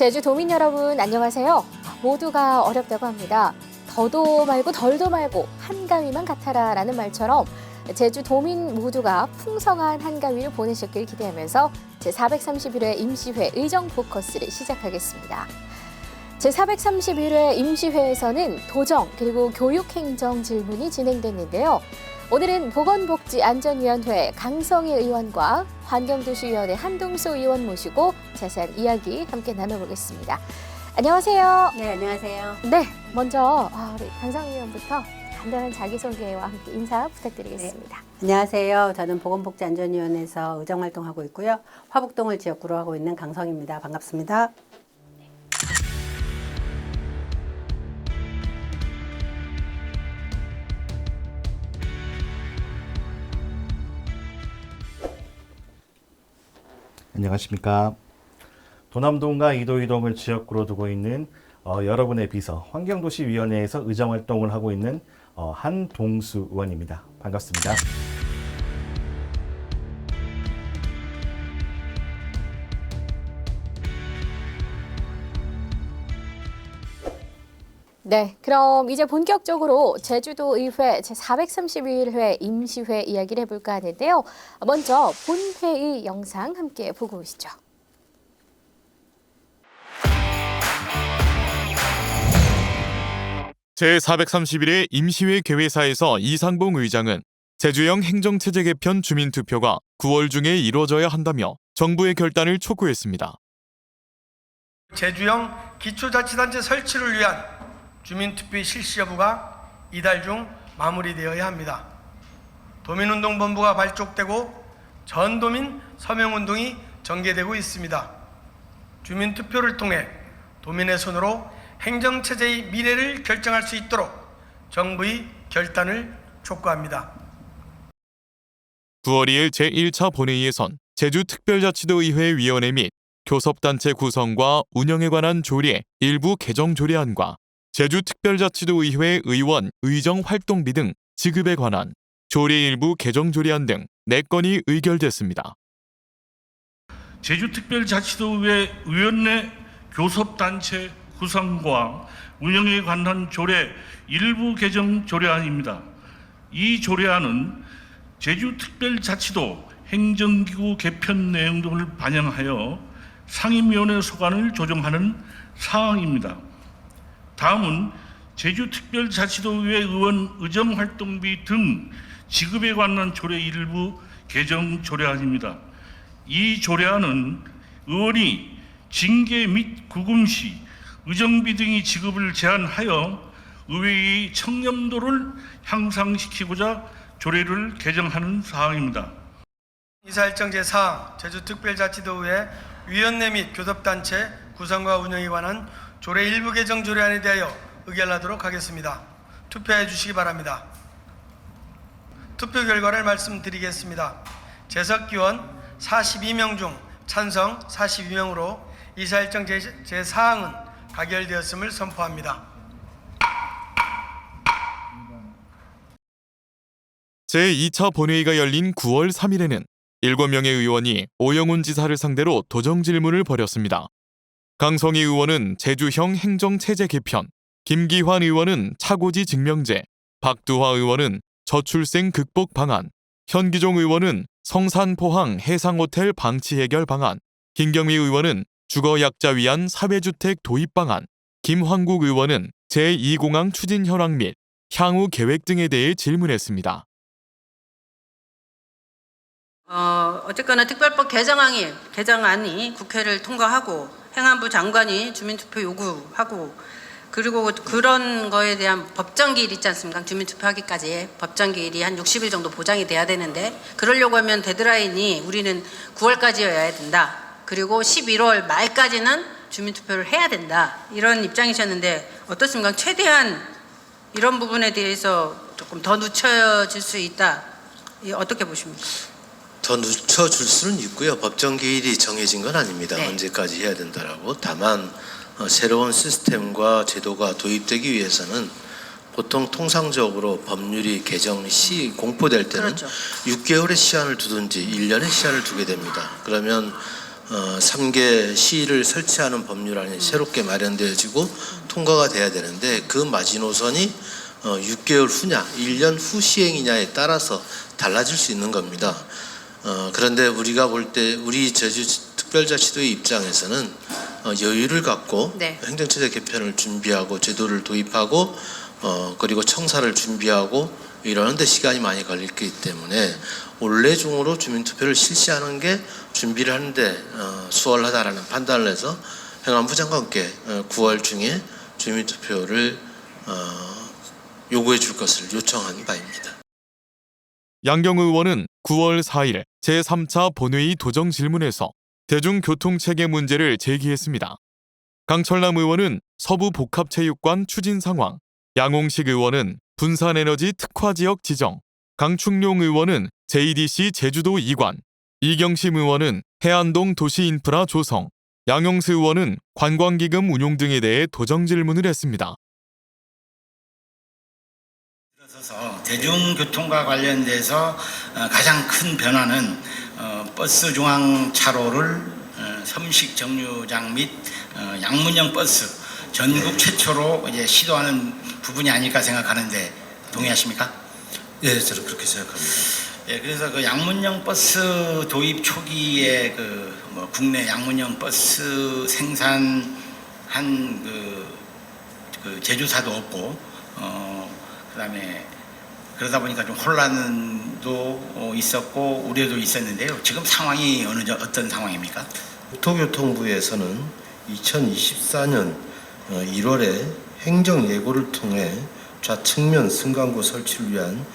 제주 도민 여러분 안녕하세요. 모두가 어렵다고 합니다. 더도 말고 덜도 말고 한가위만 같아라 라는 말처럼 제주 도민 모두가 풍성한 한가위를 보내셨길 기대하면서 제431회 임시회 의정 포커스를 시작하겠습니다. 제431회 임시회에서는 도정 그리고 교육행정 질문이 진행됐는데요. 오늘은 보건복지안전위원회 강성희 의원과 환경도시위원회 한동수 의원 모시고 자세한 이야기 함께 나눠보겠습니다. 안녕하세요. 네, 안녕하세요. 네, 먼저 우리 강성희 의원부터 간단한 자기소개와 함께 인사 부탁드리겠습니다. 네. 안녕하세요. 저는 보건복지안전위원회에서 의정활동하고 있고요. 화북동을 지역구로 하고 있는 강성희입니다. 반갑습니다. 안녕하십니까. 도남동과 이도이동을 지역구로 두고 있는 여러분의 비서 환경도시위원회에서 의정활동을 하고 있는 한동수 의원입니다. 반갑습니다. 네, 그럼 이제 본격적으로 제주도의회 제431회 임시회 이야기를 해볼까 하는데요. 먼저 본회의 영상 함께 보고 오시죠. 제431회 임시회 개회사에서 이상봉 의장은 제주형 행정체제 개편 주민투표가 9월 중에 이루어져야 한다며 정부의 결단을 촉구했습니다. 제주형 기초자치단체 설치를 위한 주민투표 실시 여부가 이달 중 마무리되어야 합니다. 도민운동본부가 발족되고 전도민 서명운동이 전개되고 있습니다. 주민투표를 통해 도민의 손으로 행정체제의 미래를 결정할 수 있도록 정부의 결단을 촉구합니다. 9월 2일 제1차 본회의에선 제주특별자치도의회 위원회 및 교섭단체 구성과 운영에 관한 조례 일부 개정 조례안과 제주특별자치도의회 의원 의정활동비 등 지급에 관한 조례 일부 개정 조례안 등 4건이 의결됐습니다. 제주특별자치도의회 의원내 교섭단체 구성과 운영에 관한 조례 일부 개정 조례안입니다. 이 조례안은 제주특별자치도 행정기구 개편 내용 등을 반영하여 상임위원회 소관을 조정하는 사항입니다. 다음은 제주특별자치도의회 의원 의정활동비 등 지급에 관한 조례 일부 개정 조례안입니다. 이 조례안은 의원이 징계 및 구금 시 의정비 등의 지급을 제한하여 의회의 청렴도를 향상시키고자 조례를 개정하는 사항입니다. 이사일정 제4 제주특별자치도의회 위원회 및 교섭단체 구성과 운영에 관한 조례 일부 개정 조례안에 대하여 의결하도록 하겠습니다. 투표해 주시기 바랍니다. 투표 결과를 말씀드리겠습니다. 재석기원 42명 중 찬성 42명으로 이사일정 제4항은 가결되었음을 선포합니다. 제2차 본회의가 열린 9월 3일에는 7명의 의원이 오영훈 지사를 상대로 도정 질문을 벌였습니다. 강성희 의원은 제주형 행정체제 개편, 김기환 의원은 차고지 증명제, 박두화 의원은 저출생 극복 방안, 현기종 의원은 성산포항 해상호텔 방치 해결 방안, 김경미 의원은 주거약자 위한 사회주택 도입 방안, 김황국 의원은 제2공항 추진 현황 및 향후 계획 등에 대해 질문했습니다. 어쨌거나 특별법 개정안이 국회를 통과하고 행안부 장관이 주민투표 요구하고 그리고 그런 거에 대한 법정기일 있지 않습니까? 주민투표하기까지 법정기일이 한 60일 정도 보장이 돼야 되는데 그러려고 하면 데드라인이 우리는 9월까지여야 된다. 그리고 11월 말까지는 주민투표를 해야 된다. 이런 입장이셨는데 어떻습니까? 최대한 이런 부분에 대해서 조금 더 늦춰질 수 있다. 어떻게 보십니까? 더 늦춰줄 수는 있고요. 법정 기일이 정해진 건 아닙니다. 네. 언제까지 해야 된다라고. 다만 새로운 시스템과 제도가 도입되기 위해서는 보통 통상적으로 법률이 개정 시 공포될 때는 그렇죠. 6개월의 시한을 두든지 1년의 시한을 두게 됩니다. 그러면 3개 시를 설치하는 법률안이 새롭게 마련되어지고 통과가 돼야 되는데 그 마지노선이 6개월 후냐 1년 후 시행이냐에 따라서 달라질 수 있는 겁니다. 그런데 우리가 볼 때 우리 제주특별자치도의 입장에서는 여유를 갖고 네. 행정체제 개편을 준비하고 제도를 도입하고 그리고 청사를 준비하고 이러는데 시간이 많이 걸릴 거기 때문에 올해 중으로 주민투표를 실시하는 게 준비를 하는데 수월하다라는 판단을 해서 행안부 장관께 9월 중에 주민투표를 요구해 줄 것을 요청한 바입니다. 양경 의원은 9월 4일 제3차 본회의 도정 질문에서 대중교통체계 문제를 제기했습니다. 강철남 의원은 서부복합체육관 추진 상황, 양홍식 의원은 분산에너지 특화지역 지정, 강충룡 의원은 JDC 제주도 이관, 이경심 의원은 해안동 도시인프라 조성, 양용수 의원은 관광기금 운용 등에 대해 도정 질문을 했습니다. 대중교통과 관련돼서 가장 큰 변화는 버스 중앙 차로를 섬식 정류장 및 양문형 버스 전국 최초로 이제 시도하는 부분이 아닐까 생각하는데 동의하십니까? 예, 저는 그렇게 생각합니다. 예, 그래서 그 양문형 버스 도입 초기에 국내 양문형 버스 생산한 그 제조사도 없고 그다음에 그러다 보니까 좀 혼란도 있었고 우려도 있었는데요. 지금 상황이 어떤 상황입니까? 국토교통부에서는 2024년 1월에 행정 예고를 통해 좌측면 승강구 설치를 위한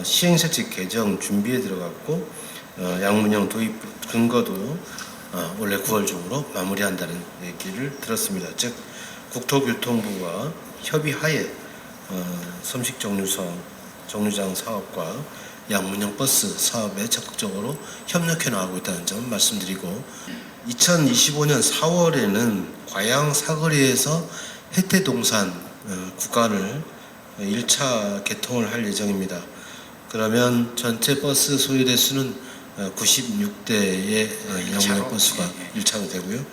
시행설치 개정 준비에 들어갔고 양문형 도입 근거도 올해 9월 중으로 마무리한다는 얘기를 들었습니다. 즉 국토교통부와 협의하에 섬식 정류장 사업과 양문형 버스 사업에 적극적으로 협력해 나가고 있다는 점을 말씀드리고 2025년 4월에는 과양 사거리에서 해태동산 구간을 1차 개통을 할 예정입니다. 그러면 전체 버스 소요 대수는 96대의 양문형 버스가 1차로 되고요.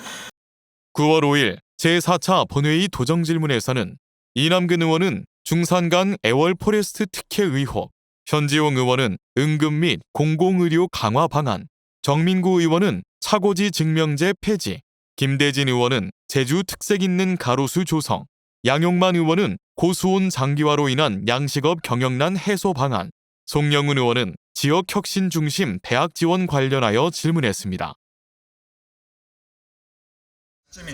9월 5일 제4차 본회의 도정 질문에서는 이남근 의원은 중산간 애월 포레스트 특혜 의혹, 현지용 의원은 응급 및 공공의료 강화 방안, 정민구 의원은 차고지 증명제 폐지, 김대진 의원은 제주 특색 있는 가로수 조성, 양용만 의원은 고수온 장기화로 인한 양식업 경영난 해소 방안, 송영훈 의원은 지역 혁신 중심 대학 지원 관련하여 질문했습니다.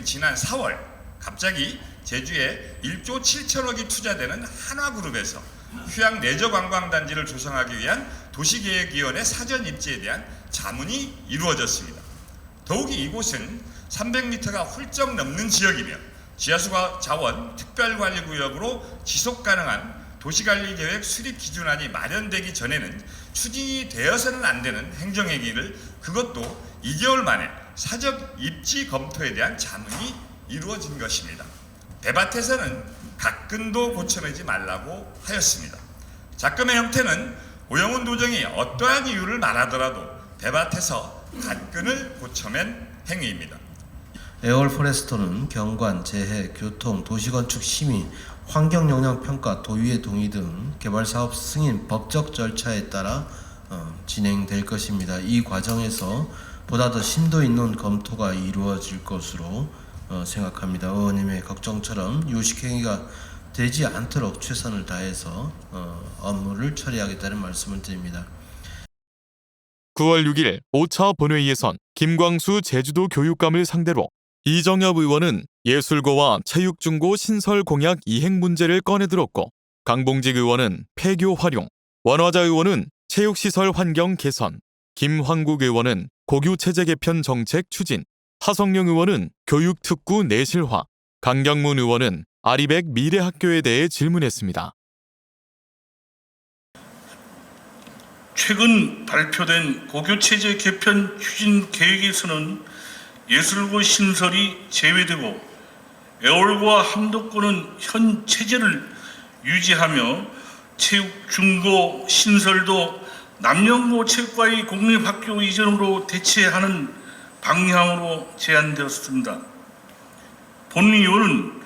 지난 4월 갑자기 제주에 1조 7천억이 투자되는 한화그룹에서 휴양 레저 관광단지를 조성하기 위한 도시계획위원회 사전 입지에 대한 자문이 이루어졌습니다. 더욱이 이곳은 300m가 훌쩍 넘는 지역이며 지하수 자원 특별관리구역으로 지속가능한 도시관리계획 수립 기준안이 마련되기 전에는 추진이 되어서는 안 되는 행정행위를 그것도 2개월 만에 사적 입지 검토에 대한 자문이 이루어진 것입니다. 대밭에서는 각근도 고쳐내지 말라고 하였습니다. 작금의 형태는 오영훈 도정이 어떠한 이유를 말하더라도 대밭에서 각근을 고쳐낸 행위입니다. 애월 포레스토는 경관, 재해, 교통, 도시건축 심의, 환경영향평가, 도의회 동의 등 개발사업 승인 법적 절차에 따라 진행될 것입니다. 이 과정에서 보다 더 심도 있는 검토가 이루어질 것으로 생각합니다. 의원님의 걱정처럼 유식행위가 되지 않도록 최선을 다해서 업무를 처리하겠다는 말씀을 드립니다. 9월 6일 5차 본회의에선 김광수 제주도 교육감을 상대로 이정엽 의원은 예술고와 체육중고 신설 공약 이행 문제를 꺼내들었고 강봉직 의원은 폐교 활용, 원화자 의원은 체육시설 환경 개선, 김황국 의원은 고교체제 개편 정책 추진, 하성룡 의원은 교육특구 내실화, 강경문 의원은 아리백 미래학교에 대해 질문했습니다. 최근 발표된 고교체제 개편 추진 계획에서는 예술고 신설이 제외되고 애월고와 함덕고는 현 체제를 유지하며 체육중고 신설도 남녀고 체육과의 공립학교 이전으로 대체하는 방향으로 제안되었습니다. 본 의원은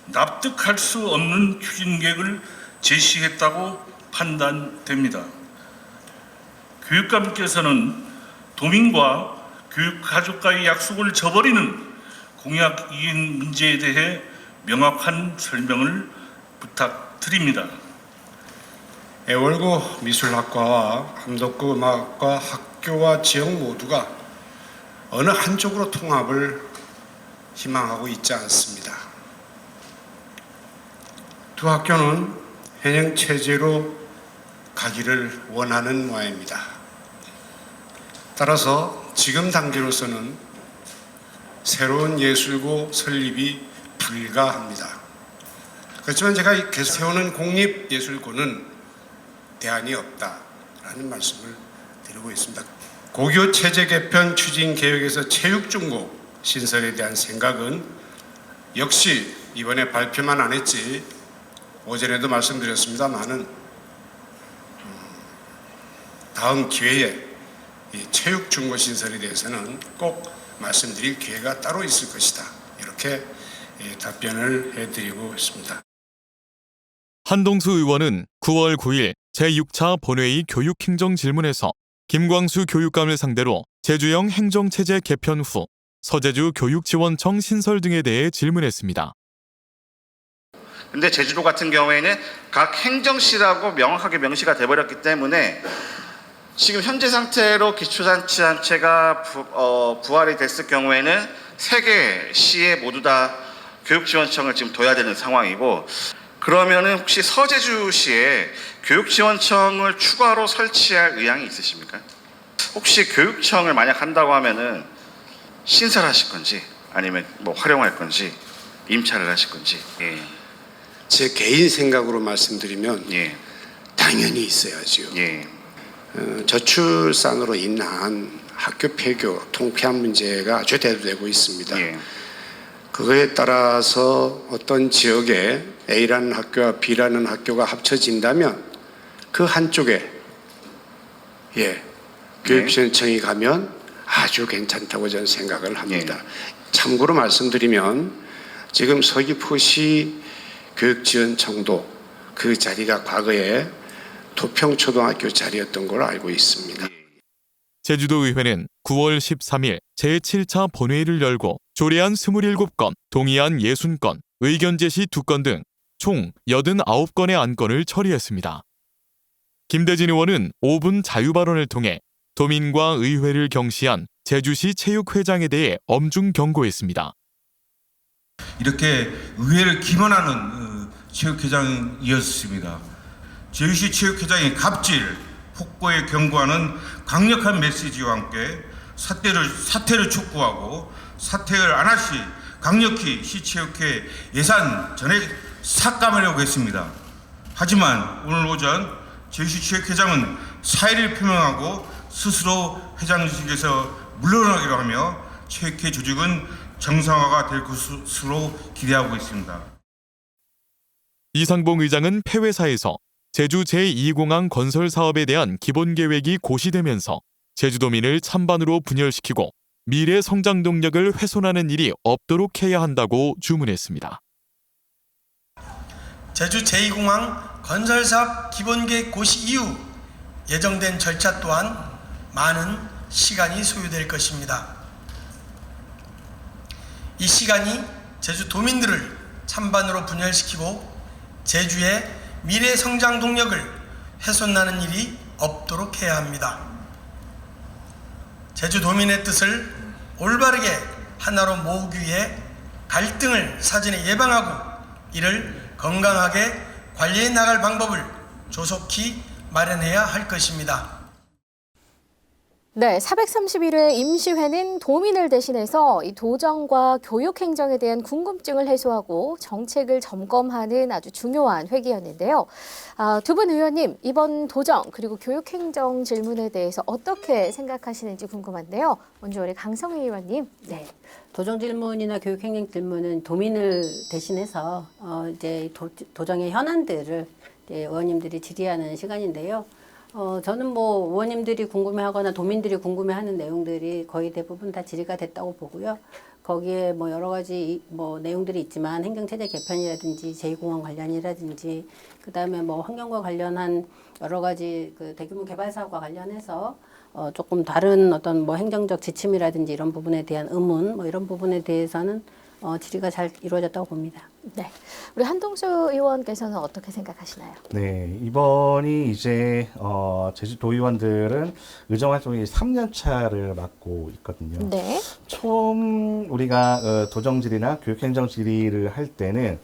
납득할 수 없는 추진계획을 제시했다고 판단됩니다. 교육감께서는 도민과 교육가족과의 약속을 저버리는 공약 이행 문제에 대해 명확한 설명을 부탁드립니다. 애월고 미술학과와 함덕구 음악학과 학교와 지역 모두가 어느 한쪽으로 통합을 희망하고 있지 않습니다. 두 학교는 현행 체제로 가기를 원하는 모양입니다. 따라서 지금 단계로서는 새로운 예술고 설립이 불가합니다. 그렇지만 제가 계속 세우는 공립예술고는 대안이 없다라는 말씀을 드리고 있습니다. 고교 체제 개편 추진 계획에서 체육중고 신설에 대한 생각은 역시 이번에 발표만 안 했지 오전에도 말씀드렸습니다만은 다음 기회에 이 체육중고 신설에 대해서는 꼭 말씀드릴 기회가 따로 있을 것이다. 이렇게 답변을 해드리고 있습니다. 한동수 의원은 9월 9일 제6차 본회의 교육행정 질문에서 김광수 교육감을 상대로 제주형 행정체제 개편 후 서제주 교육지원청 신설 등에 대해 질문했습니다. 근데 제주도 같은 경우에는 각 행정시라고 명확하게 명시가 돼버렸기 때문에 지금 현재 상태로 기초자치단체가 부활이 됐을 경우에는 3개 시에 모두 다 교육지원청을 지금 둬야 되는 상황이고, 그러면은 혹시 서제주시에 교육지원청을 추가로 설치할 의향이 있으십니까? 혹시 교육청을 만약 한다고 하면은 신설하실 건지 아니면 뭐 활용할 건지 임차를 하실 건지. 예. 제 개인 생각으로 말씀드리면 예. 당연히 있어야죠. 예. 저출산으로 인한 학교 폐교, 통폐합 문제가 아주 대두되고 있습니다. 예. 그거에 따라서 어떤 지역에 A라는 학교와 B라는 학교가 합쳐진다면 그 한쪽에 교육지원청이 가면 아주 괜찮다고 저는 생각을 합니다. 참고로 말씀드리면 지금 서귀포시 교육지원청도 그 자리가 과거에 도평초등학교 자리였던 걸로 알고 있습니다. 제주도의회는 9월 13일 제7차 본회의를 열고 조례안 27건, 동의안 60건, 의견 제시 2건 등 총 89건의 안건을 처리했습니다. 김대진 의원은 5분 자유발언을 통해 도민과 의회를 경시한 제주시 체육회장에 대해 엄중 경고했습니다. 이렇게 의회를 기만하는 체육회장이었습니다. 제주시 체육회장이 갑질, 폭거에 경고하는 강력한 메시지와 함께 사퇴를 촉구하고 사퇴를 안 할 시 강력히 시체육회 예산 전액 삭감하려고 했습니다. 하지만 오늘 오전 제주시 체육회장은 사의를 표명하고 스스로 회장직에서 물러나기로 하며 체육회 조직은 정상화가 될 것으로 기대하고 있습니다. 이상봉 의장은 폐회사에서 제주 제2공항 건설 사업에 대한 기본 계획이 고시되면서 제주도민을 찬반으로 분열시키고 미래 성장 동력을 훼손하는 일이 없도록 해야 한다고 주문했습니다. 제주 제2공항 건설사업 기본계획 고시 이후 예정된 절차 또한 많은 시간이 소요될 것입니다. 이 시간이 제주 도민들을 찬반으로 분열시키고 제주의 미래 성장 동력을 훼손하는 일이 없도록 해야 합니다. 제주 도민의 뜻을 올바르게 하나로 모으기 위해 갈등을 사전에 예방하고 이를 건강하게 관리해 나갈 방법을 조속히 마련해야 할 것입니다. 네, 431회 임시회는 도민을 대신해서 이 도정과 교육 행정에 대한 궁금증을 해소하고 정책을 점검하는 아주 중요한 회기였는데요. 두 분 의원님, 이번 도정 그리고 교육 행정 질문에 대해서 어떻게 생각하시는지 궁금한데요. 먼저 우리 강성희 의원님. 네. 도정 질문이나 교육 행정 질문은 도민을 대신해서 이제 도정의 현안들을 이제 의원님들이 질의하는 시간인데요. 저는 뭐 의원님들이 궁금해하거나 도민들이 궁금해하는 내용들이 거의 대부분 다 질의가 됐다고 보고요. 거기에 뭐 여러 가지 뭐 내용들이 있지만 행정체제 개편이라든지 제2공항 관련이라든지 그다음에 뭐 환경과 관련한 여러 가지 그 대규모 개발 사업과 관련해서 조금 다른 어떤 뭐 행정적 지침이라든지 이런 부분에 대한 의문 뭐 이런 부분에 대해서는 질의가 잘 이루어졌다고 봅니다. 네, 우리 한동수 의원께서는 어떻게 생각하시나요? 네, 이번이 이제 제주도의원들은 의정활동이 3년 차를 맡고 있거든요. 네. 처음 우리가 도정질의나 교육행정질의를 할 때는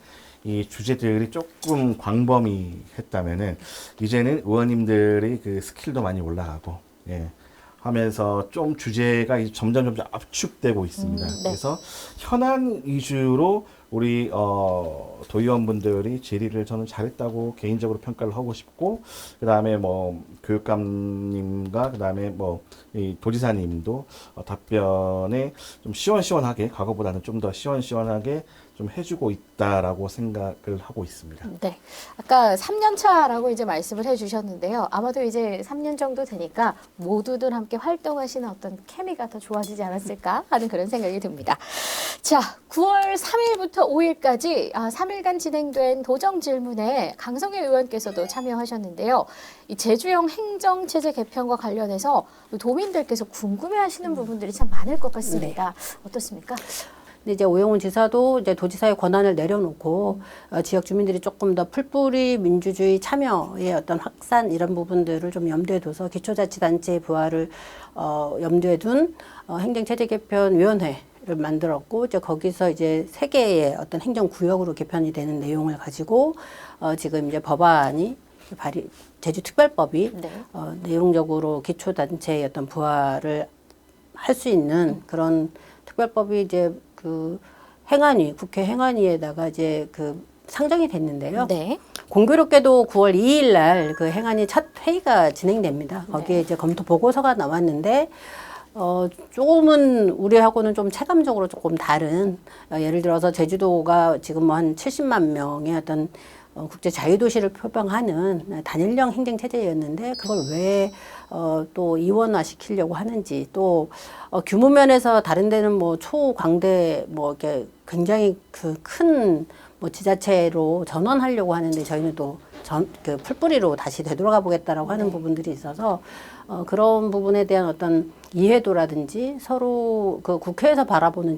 이 주제들이 조금 광범위했다면은 이제는 의원님들이 그 스킬도 많이 올라가고 예. 하면서 좀 주제가 점점 압축되고 있습니다. 네. 그래서 현안 위주로 우리 도의원분들이 질의를 저는 잘했다고 개인적으로 평가를 하고 싶고, 그 다음에 뭐 교육감님과 그 다음에 뭐 이 도지사님도 답변에 좀 시원시원하게, 과거보다는 좀 더 시원시원하게 좀 해주고 있다라고 생각을 하고 있습니다. 네. 아까 3년 차라고 이제 말씀을 해주셨는데요. 아마도 이제 3년 정도 되니까 모두들 함께 활동하시는 어떤 케미가 더 좋아지지 않았을까 하는 그런 생각이 듭니다. 자, 9월 3일부터 5일까지 3일간 진행된 도정 질문에 강성애 의원께서도 참여하셨는데요. 이 제주형 행정체제 개편과 관련해서 도민들께서 궁금해하시는 부분들이 참 많을 것 같습니다. 어떻습니까? 근데 이제 오영훈 지사도 이제 도지사의 권한을 내려놓고 지역 주민들이 조금 더 풀뿌리 민주주의 참여의 어떤 확산 이런 부분들을 좀 염두에 둬서 기초자치단체의 부활을 염두에 둔 행정체제 개편위원회를 만들었고 이제 거기서 이제 3개의 어떤 행정구역으로 개편이 되는 내용을 가지고 지금 이제 법안이 제주특별법이 네. 내용적으로 기초단체의 어떤 부활을 할 수 있는 그런 특별법이 이제 그 행안위, 국회 행안위에다가 이제 그 상정이 됐는데요. 네. 공교롭게도 9월 2일 날 그 행안위 첫 회의가 진행됩니다. 거기에 이제 검토 보고서가 나왔는데 조금은 우리하고는 좀 체감적으로 조금 다른 예를 들어서 제주도가 지금 뭐 한 70만 명의 어떤 국제 자유도시를 표방하는 단일형 행정체제였는데 그걸 왜 또 이원화 시키려고 하는지 또 규모 면에서 다른 데는 뭐 초광대 뭐 이렇게 굉장히 그 큰 뭐 지자체로 전환하려고 하는데 저희는 또 그 풀뿌리로 다시 되돌아가 보겠다라고 하는 부분들이 있어서 그런 부분에 대한 어떤 이해도라든지 서로 그 국회에서 바라보는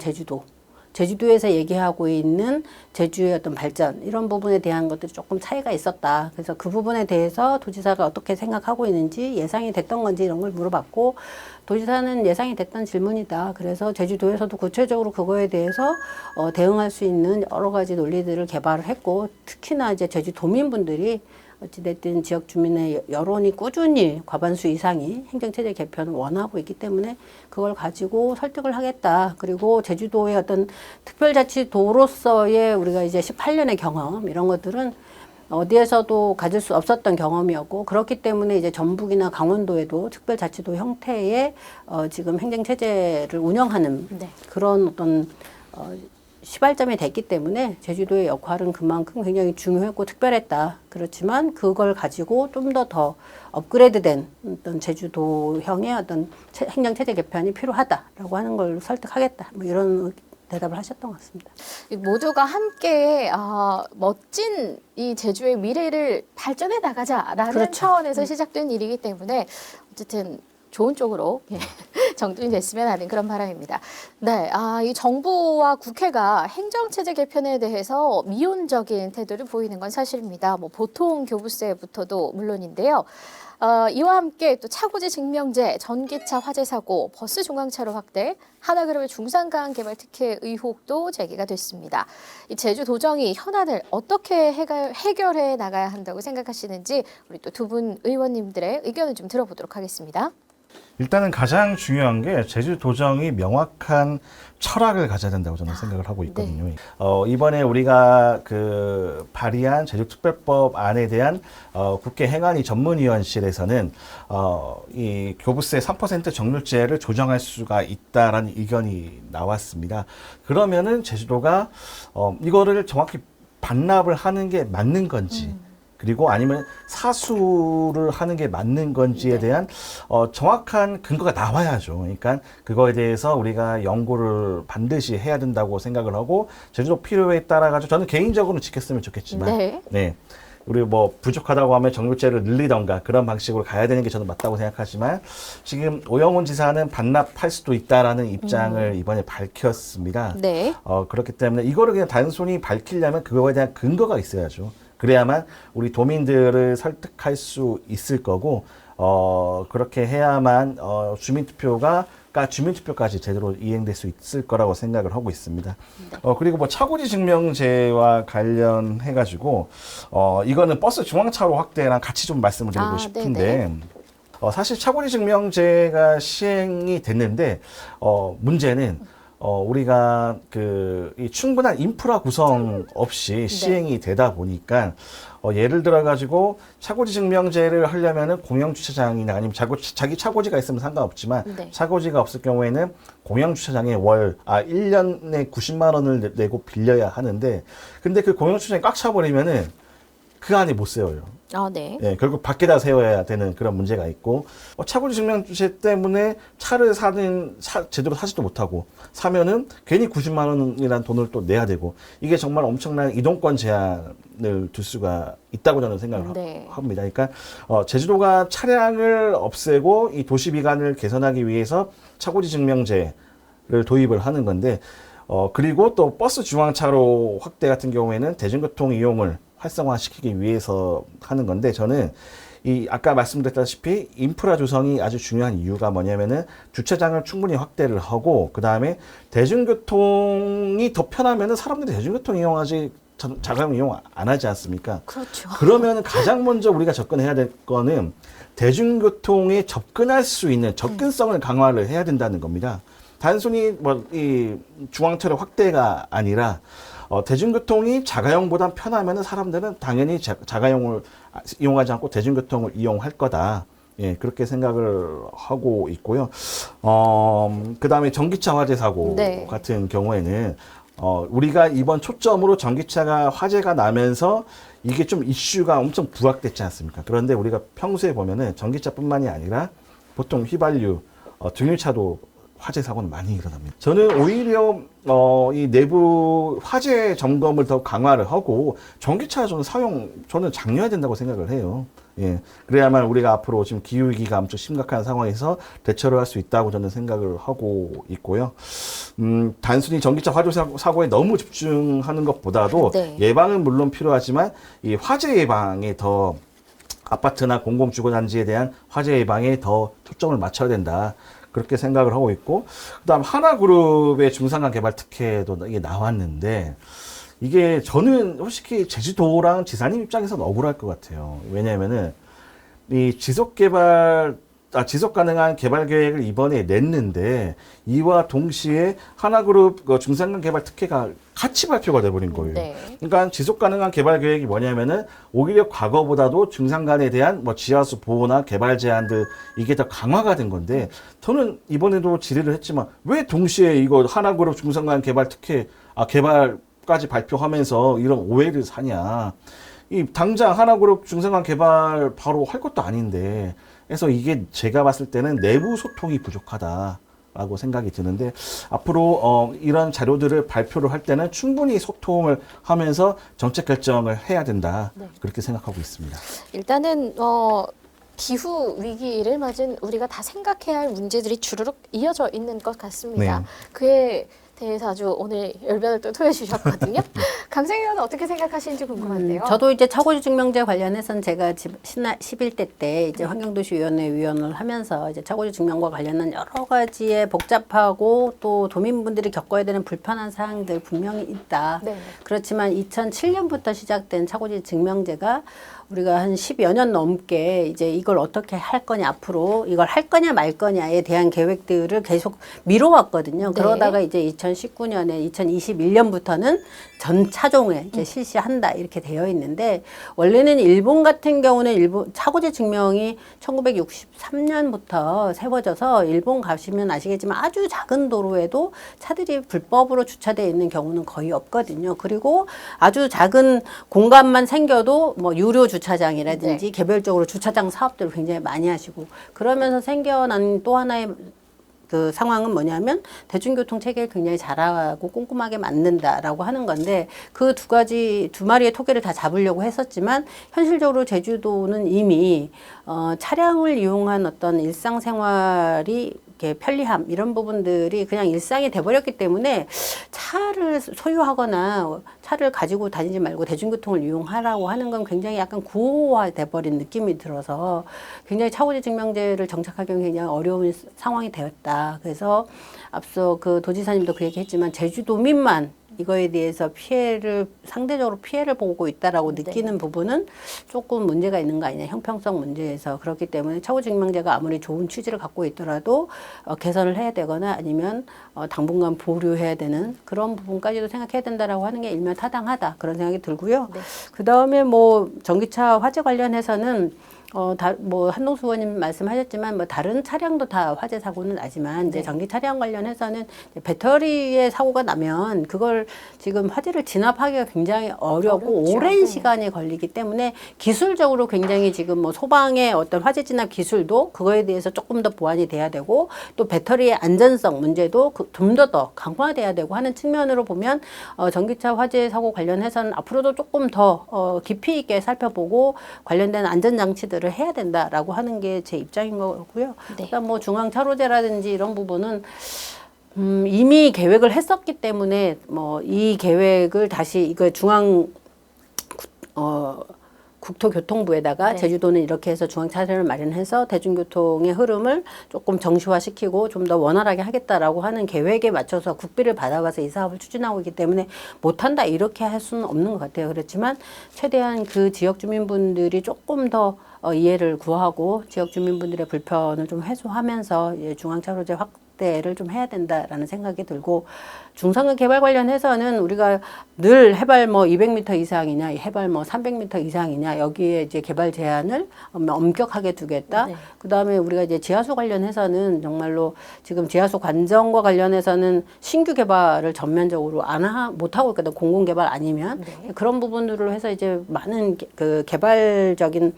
제주도에서 얘기하고 있는 제주의 어떤 발전 이런 부분에 대한 것들이 조금 차이가 있었다. 그래서 그 부분에 대해서 도지사가 어떻게 생각하고 있는지 예상이 됐던 건지 이런 걸 물어봤고 도지사는 예상이 됐던 질문이다. 그래서 제주도에서도 구체적으로 그거에 대해서 대응할 수 있는 여러 가지 논리들을 개발을 했고 특히나 이제 제주도민분들이 어찌됐든 지역 주민의 여론이 꾸준히 과반수 이상이 행정체제 개편을 원하고 있기 때문에 그걸 가지고 설득을 하겠다. 그리고 제주도의 어떤 특별자치도로서의 우리가 이제 18년의 경험 이런 것들은 어디에서도 가질 수 없었던 경험이었고 그렇기 때문에 이제 전북이나 강원도에도 특별자치도 형태의 지금 행정체제를 운영하는 네. 그런 어떤 시발점이 됐기 때문에 제주도의 역할은 그만큼 굉장히 중요했고 특별했다. 그렇지만 그걸 가지고 좀 더 업그레이드된 어떤 제주도형의 어떤 행정체제 개편이 필요하다라고 하는 걸 설득하겠다. 뭐 이런 대답을 하셨던 것 같습니다. 모두가 함께 멋진 이 제주의 미래를 발전해 나가자라는 그렇죠. 차원에서 시작된 일이기 때문에 어쨌든 좋은 쪽으로 정돈이 됐으면 하는 그런 바람입니다. 네, 이 정부와 국회가 행정체제 개편에 대해서 미온적인 태도를 보이는 건 사실입니다. 뭐 보통 교부세부터도 물론인데요. 이와 함께 또 차고지 증명제, 전기차 화재 사고, 버스 중앙차로 확대, 하나그룹의 중산가항 개발 특혜 의혹도 제기가 됐습니다. 이 제주 도정이 현안을 어떻게 해결해 나가야 한다고 생각하시는지 우리 또 두 분 의원님들의 의견을 좀 들어보도록 하겠습니다. 일단은 가장 중요한 게 제주도정이 명확한 철학을 가져야 된다고 저는 생각을 하고 있거든요. 네. 이번에 우리가 그 발의한 제주특별법 안에 대한 국회 행안위 전문위원실에서는 이 교부세 3% 정률제를 조정할 수가 있다라는 의견이 나왔습니다. 그러면은 제주도가 이거를 정확히 반납을 하는 게 맞는 건지 그리고 아니면 사수를 하는 게 맞는 건지에 대한 정확한 근거가 나와야죠. 그러니까 그거에 대해서 우리가 연구를 반드시 해야 된다고 생각을 하고 제주도 필요에 따라 가지고 저는 개인적으로는 지켰으면 좋겠지만 네. 우리 뭐 부족하다고 하면 정률제를 늘리던가 그런 방식으로 가야 되는 게 저는 맞다고 생각하지만 지금 오영훈 지사는 반납할 수도 있다라는 입장을 이번에 밝혔습니다. 네. 그렇기 때문에 이거를 그냥 단순히 밝히려면 그거에 대한 근거가 있어야죠. 그래야만 우리 도민들을 설득할 수 있을 거고 그렇게 해야만 주민투표까지 제대로 이행될 수 있을 거라고 생각을 하고 있습니다. 그리고 뭐 차고지 증명제와 관련해 가지고 이거는 버스 중앙차로 확대랑 같이 좀 말씀을 드리고 싶은데 사실 차고지 증명제가 시행이 됐는데 문제는 우리가 이 충분한 인프라 구성 없이 시행이 되다 보니까 예를 들어 가지고 차고지 증명제를 하려면은 공영 주차장이나 아니면 자기 차고지가 있으면 상관없지만 차고지가 없을 경우에는 공영 주차장에 1년에 90만 원을 내고 빌려야 하는데 근데 그 공영 주차장이 꽉 차버리면은 그 안에 못 세워요. 네. 예, 결국 밖에다 세워야 되는 그런 문제가 있고 차고지 증명제 때문에 차를 제대로 사지도 못하고 사면은 괜히 90만 원이라는 돈을 또 내야 되고 이게 정말 엄청난 이동권 제한을 둘 수가 있다고 저는 생각을 합니다. 그러니까 제주도가 차량을 없애고 이 도시 미관을 개선하기 위해서 차고지 증명제를 도입을 하는 건데 그리고 또 버스 중앙차로 확대 같은 경우에는 대중교통 이용을 활성화시키기 위해서 하는 건데 저는 아까 말씀드렸다시피 인프라 조성이 아주 중요한 이유가 뭐냐면은 주차장을 충분히 확대를 하고 그 다음에 대중교통이 더 편하면은 사람들이 대중교통 이용하지 자가용 이용 안 하지 않습니까? 그렇죠. 그러면 가장 먼저 우리가 접근해야 될 거는 대중교통에 접근할 수 있는 접근성을 강화를 해야 된다는 겁니다. 단순히 이 중앙차로 확대가 아니라 대중교통이 자가용보다 편하면 사람들은 당연히 자가용을 이용하지 않고 대중교통을 이용할 거다. 예, 그렇게 생각을 하고 있고요. 그 다음에 전기차 화재 사고 같은 경우에는 우리가 이번 초점으로 전기차가 화재가 나면서 이게 좀 이슈가 엄청 부각됐지 않습니까? 그런데 우리가 평소에 보면은 전기차뿐만이 아니라 보통 휘발유, 등유차도 화재 사고는 많이 일어납니다. 저는 오히려 이 내부 화재 점검을 더 강화를 하고 전기차 저는 장려해야 된다고 생각을 해요. 예, 그래야만 우리가 앞으로 지금 기후위기가 엄청 심각한 상황에서 대처를 할 수 있다고 저는 생각을 하고 있고요. 단순히 전기차 화재 사고에 너무 집중하는 것보다도 예방은 물론 필요하지만 이 화재 예방에 더 아파트나 공공주거단지에 대한 화재 예방에 더 초점을 맞춰야 된다. 그렇게 생각을 하고 있고 그다음 하나그룹의 중산간 개발 특혜도 이게 나왔는데 이게 저는 솔직히 제주도랑 지사님 입장에서는 억울할 것 같아요. 왜냐하면은 이 지속 가능한 개발 계획을 이번에 냈는데 이와 동시에 하나그룹 중산간 개발 특혜가 같이 발표가 돼버린 거예요. 그러니까 지속 가능한 개발 계획이 뭐냐면은 오히려 과거보다도 중산간에 대한 지하수 보호나 개발 제한들 이게 더 강화가 된 건데 저는 이번에도 질의를 했지만 왜 동시에 이거 하나그룹 중산간 개발 특혜 개발까지 발표하면서 이런 오해를 사냐. 당장 하나그룹 중산간 개발 바로 할 것도 아닌데 그래서 이게 제가 봤을 때는 내부 소통이 부족하다라고 생각이 드는데 앞으로 이런 자료들을 발표를 할 때는 충분히 소통을 하면서 정책 결정을 해야 된다. 그렇게 생각하고 있습니다. 일단은 기후 위기를 맞은 우리가 다 생각해야 할 문제들이 주르륵 이어져 있는 것 같습니다. 그에 대해서 아주 오늘 열변을 또 토해주셨거든요. 강생 의원은 어떻게 생각하시는지 궁금한데요. 저도 이제 차고지 증명제 관련해서는 제가 11대 때 이제 환경도시위원회 위원을 하면서 이제 차고지 증명과 관련한 여러 가지의 복잡하고 또 도민분들이 겪어야 되는 불편한 사항들 분명히 있다. 그렇지만 2007년부터 시작된 차고지 증명제가 우리가 한 10여 년 넘게 이제 이걸 어떻게 할 거냐, 앞으로 이걸 할 거냐 말 거냐에 대한 계획들을 계속 미뤄왔거든요. 그러다가 이제 2019년에 2021년부터는 전 차종에 이제 실시한다 이렇게 되어 있는데 원래는 일본 같은 경우는 일본 차고지 증명이 1963년부터 세워져서 일본 가시면 아시겠지만 아주 작은 도로에도 차들이 불법으로 주차되어 있는 경우는 거의 없거든요. 그리고 아주 작은 공간만 생겨도 유료 주차 주차장이라든지 개별적으로 주차장 사업들을 굉장히 많이 하시고 그러면서 생겨난 또 하나의 그 상황은 뭐냐면 대중교통 체계를 굉장히 잘하고 꼼꼼하게 만든다라고 하는 건데 그 두 마리의 토끼를 다 잡으려고 했었지만 현실적으로 제주도는 이미 차량을 이용한 어떤 일상생활이 이렇게 편리함 이런 부분들이 그냥 일상이 돼버렸기 때문에 차를 소유하거나 차를 가지고 다니지 말고 대중교통을 이용하라고 하는 건 굉장히 약간 구호화돼버린 느낌이 들어서 굉장히 차고지 증명제를 정착하기는 굉장히 어려운 상황이 되었다. 그래서 앞서 그 도지사님도 그 얘기했지만 제주도민만 이거에 대해서 상대적으로 피해를 보고 있다라고 느끼는 부분은 조금 문제가 있는 거 아니냐, 형평성 문제에서. 그렇기 때문에 차고증명제가 아무리 좋은 취지를 갖고 있더라도 개선을 해야 되거나 아니면 당분간 보류해야 되는 그런 부분까지도 생각해야 된다라고 하는 게 일면 타당하다, 그런 생각이 들고요. 그 다음에 뭐 전기차 화재 관련해서는 뭐 한동수 의원님 말씀하셨지만 뭐 다른 차량도 다 화재 사고는 나지만 이제 전기 차량 관련해서는 배터리에 사고가 나면 그걸 지금 화재를 진압하기가 굉장히 어렵고 오랜 시간이 걸리기 때문에 기술적으로 굉장히 지금 뭐 소방의 어떤 화재 진압 기술도 그거에 대해서 조금 더 보완이 돼야 되고 또 배터리의 안전성 문제도 좀 더 강화돼야 되고 하는 측면으로 보면 전기차 화재 사고 관련해서는 앞으로도 조금 더 깊이 있게 살펴보고 관련된 안전장치들 을 해야 된다라고 하는 게 제 입장인 거고요. 그다음 뭐 중앙 차로제라든지 이런 부분은 이미 계획을 했었기 때문에 뭐 이 계획을 다시 이거 국토교통부에다가 제주도는 이렇게 해서 중앙차선을 마련해서 대중교통의 흐름을 조금 정시화시키고 좀 더 원활하게 하겠다라고 하는 계획에 맞춰서 국비를 받아가서 이 사업을 추진하고 있기 때문에 못한다 이렇게 할 수는 없는 것 같아요. 그렇지만 최대한 그 지역 주민분들이 조금 더 이해를 구하고 지역 주민분들의 불편을 좀 해소하면서 중앙차로제 확대를 좀 해야 된다라는 생각이 들고 중산간 개발 관련해서는 우리가 늘 해발 뭐 200m 이상이냐 해발 뭐 300m 이상이냐 여기에 이제 개발 제한을 엄격하게 두겠다. 그다음에 우리가 이제 지하수 관련해서는 정말로 지금 지하수 관정과 관련해서는 신규 개발을 전면적으로 못하고 있거든. 공공 개발 아니면 그런 부분들로 해서 이제 많은 그 개발적인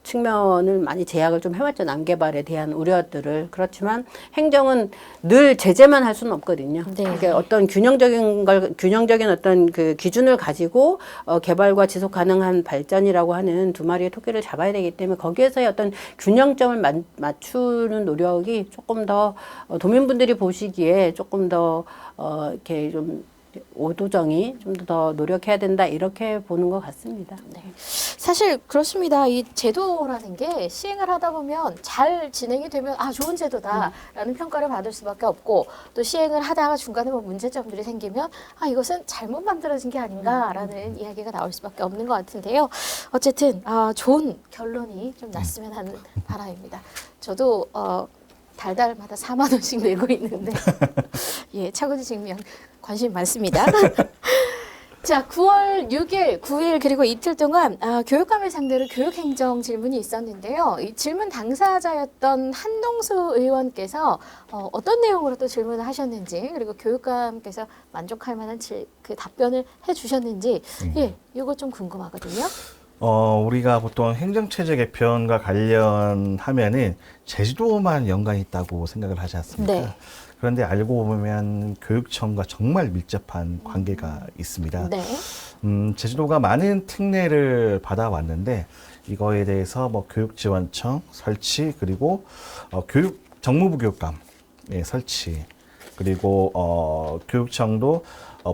측면을 많이 제약을 좀 해왔죠. 남개발에 대한 우려들을. 그렇지만 행정은 늘 제재만 할 수는 없거든요. 그러니까 어떤 균형적인 어떤 그 기준을 가지고 개발과 지속 가능한 발전이라고 하는 두 마리의 토끼를 잡아야 되기 때문에 거기에서의 어떤 균형점을 맞추는 노력이 조금 더 도민분들이 보시기에 조금 더 이렇게 좀 오도정이 좀 더 노력해야 된다 이렇게 보는 것 같습니다. 사실 그렇습니다. 이 제도라는 게 시행을 하다 보면 잘 진행이 되면 좋은 제도다라는 평가를 받을 수밖에 없고 또 시행을 하다가 중간에 뭐 문제점들이 생기면 이것은 잘못 만들어진 게 아닌가라는 이야기가 나올 수밖에 없는 것 같은데요. 어쨌든 좋은 결론이 좀 났으면 하는 바람입니다. 저도 달달마다 4만 원씩 내고 있는데 차고지 증명 관심 많습니다. 자, 9월 6일, 9일 그리고 이틀 동안 교육감을 상대로 교육행정 질문이 있었는데요. 이 질문 당사자였던 한동수 의원께서 어떤 내용으로 또 질문을 하셨는지 그리고 교육감께서 만족할 만한 그 답변을 해주셨는지 이거 좀 궁금하거든요. 우리가 보통 행정체제 개편과 관련하면은 제주도만 연관이 있다고 생각을 하지 않습니까? 그런데 알고 보면 교육청과 정말 밀접한 관계가 있습니다. 제주도가 많은 특례를 받아왔는데 이거에 대해서 뭐 교육지원청 설치 그리고 정무부 교육감 설치 그리고 교육청도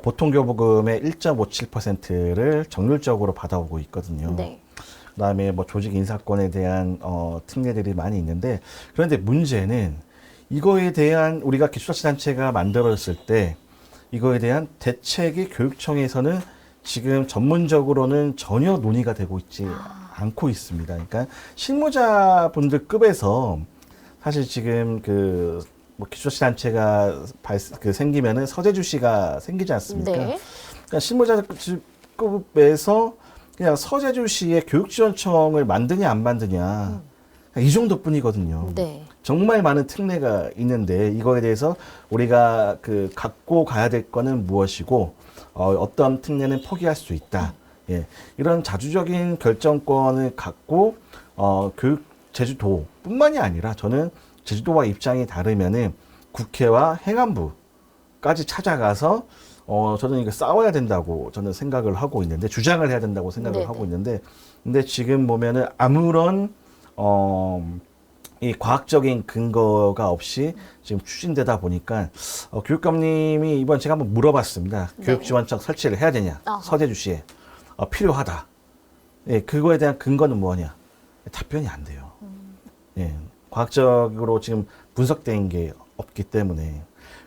보통교부금의 1.57%를 정률적으로 받아오고 있거든요. 그다음에 뭐 조직 인사권에 대한 특례들이 많이 있는데 그런데 문제는 이거에 대한 우리가 기초자치단체가 만들어졌을 때 이거에 대한 대책이 교육청에서는 지금 전문적으로는 전혀 논의가 되고 있지 않고 있습니다. 그러니까 실무자분들 급에서 사실 지금 뭐 기초자치단체가 생기면은 서재주시가 생기지 않습니까? 그러니까 실무자급에서 그냥 서재주시의 교육지원청을 만드냐 안 만드냐 이 정도뿐이거든요. 정말 많은 특례가 있는데 이거에 대해서 우리가 갖고 가야 될 거는 무엇이고 어떤 특례는 포기할 수 있다. 예, 이런 자주적인 결정권을 갖고 제주도뿐만이 아니라 저는 제주도와 입장이 다르면은 국회와 행안부까지 찾아가서 저는 이거 싸워야 된다고 저는 생각을 하고 있는데, 주장을 해야 된다고 생각을 네네. 하고 있는데, 근데 지금 보면은 아무런 이 과학적인 근거가 없이 지금 추진되다 보니까 교육감님이 이번 제가 한번 물어봤습니다. 네. 교육지원청 설치를 해야 되냐, 어허. 서대주시에 필요하다. 예, 그거에 대한 근거는 뭐냐? 답변이 안 돼요. 예, 과학적으로 지금 분석된 게 없기 때문에.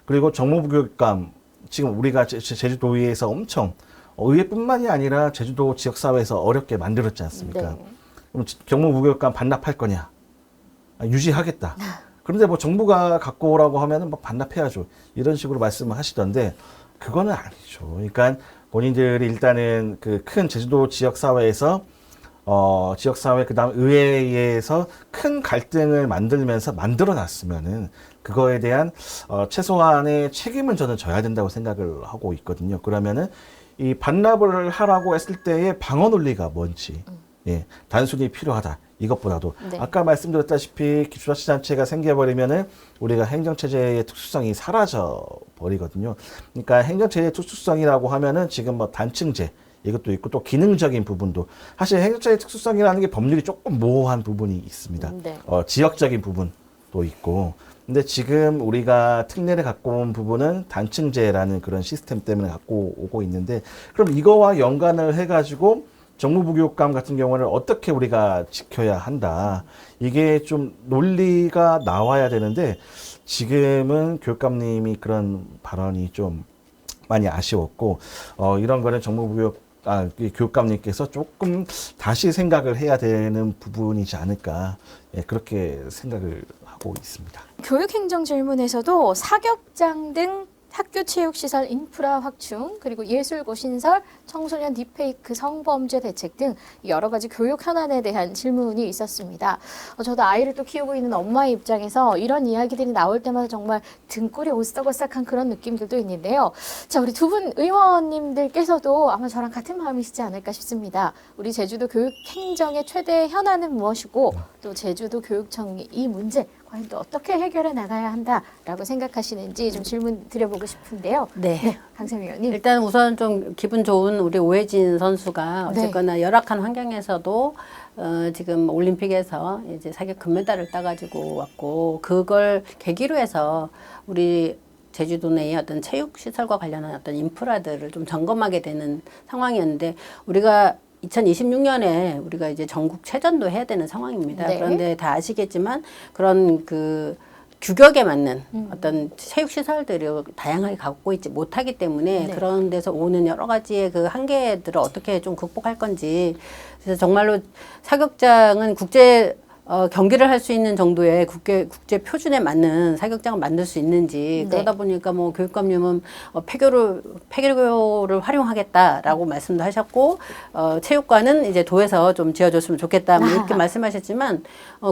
그리고 정무부 교육감, 지금 우리가 제주도의회에서 엄청 의회뿐만이 아니라 제주도 지역사회에서 어렵게 만들었지 않습니까? 네. 그럼 정무부 교육감 반납할 거냐? 유지하겠다. 그런데 뭐 정부가 갖고 오라고 하면은 뭐 반납해야죠. 이런 식으로 말씀을 하시던데 그거는 아니죠. 그러니까 본인들이 일단은 그 큰 제주도 지역사회에서 지역사회 그다음 의회에서 큰 갈등을 만들어 놨으면은 그거에 대한 최소한의 책임은 저는 져야 된다고 생각을 하고 있거든요. 그러면은 이 반납을 하라고 했을 때의 방어 논리가 뭔지, 예, 단순히 필요하다. 이것보다도 네. 아까 말씀드렸다시피 기초자치단체가 생겨버리면은 우리가 행정체제의 특수성이 사라져 버리거든요. 그러니까 행정체제의 특수성이라고 하면은 지금 뭐 단층제 이것도 있고 또 기능적인 부분도, 사실 행정체제의 특수성이라는 게 법률이 조금 모호한 부분이 있습니다. 네. 지역적인 부분도 있고. 근데 지금 우리가 특례를 갖고 온 부분은 단층제라는 그런 시스템 때문에 갖고 오고 있는데, 그럼 이거와 연관을 해가지고 정무부 교육감 같은 경우는 어떻게 우리가 지켜야 한다. 이게 좀 논리가 나와야 되는데 지금은 교육감님이 그런 발언이 좀 많이 아쉬웠고, 이런 거는 교육감님께서 조금 다시 생각을 해야 되는 부분이지 않을까, 예, 그렇게 생각을 하고 있습니다. 교육행정 질문에서도 사격장 등 학교 체육시설 인프라 확충, 그리고 예술고 신설, 청소년 딥페이크 성범죄 대책 등 여러 가지 교육 현안에 대한 질문이 있었습니다. 저도 아이를 또 키우고 있는 엄마의 입장에서 이런 이야기들이 나올 때마다 정말 등골이 오싹오싹한 그런 느낌들도 있는데요. 자, 우리 두 분 의원님들께서도 아마 저랑 같은 마음이시지 않을까 싶습니다. 우리 제주도 교육행정의 최대 현안은 무엇이고 또 제주도 교육청이 이 문제 과연 또 어떻게 해결해 나가야 한다라고 생각하시는지 좀 질문 드려보고 싶은데요. 네. 강세미 의원님. 일단 우선 좀 기분 좋은 우리 오해진 선수가 어쨌거나 열악한 환경에서도 지금 올림픽에서 이제 사격 금메달을 따가지고 왔고, 그걸 계기로 해서 우리 제주도 내의 어떤 체육시설과 관련한 어떤 인프라들을 좀 점검하게 되는 상황이었는데, 우리가 2026년에 우리가 이제 전국체전도 해야 되는 상황입니다. 네. 그런데 다 아시겠지만 그런 그 규격에 맞는 어떤 체육시설들을 다양하게 갖고 있지 못하기 때문에 네. 그런 데서 오는 여러 가지의 그 한계들을 어떻게 좀 극복할 건지, 그래서 정말로 사격장은 국제 경기를 할 수 있는 정도의 국제 표준에 맞는 사격장을 만들 수 있는지, 네. 그러다 보니까 뭐 교육감님은 폐교를 활용하겠다라고 말씀도 하셨고, 체육관은 이제 도에서 좀 지어줬으면 좋겠다 뭐 이렇게 말씀하셨지만,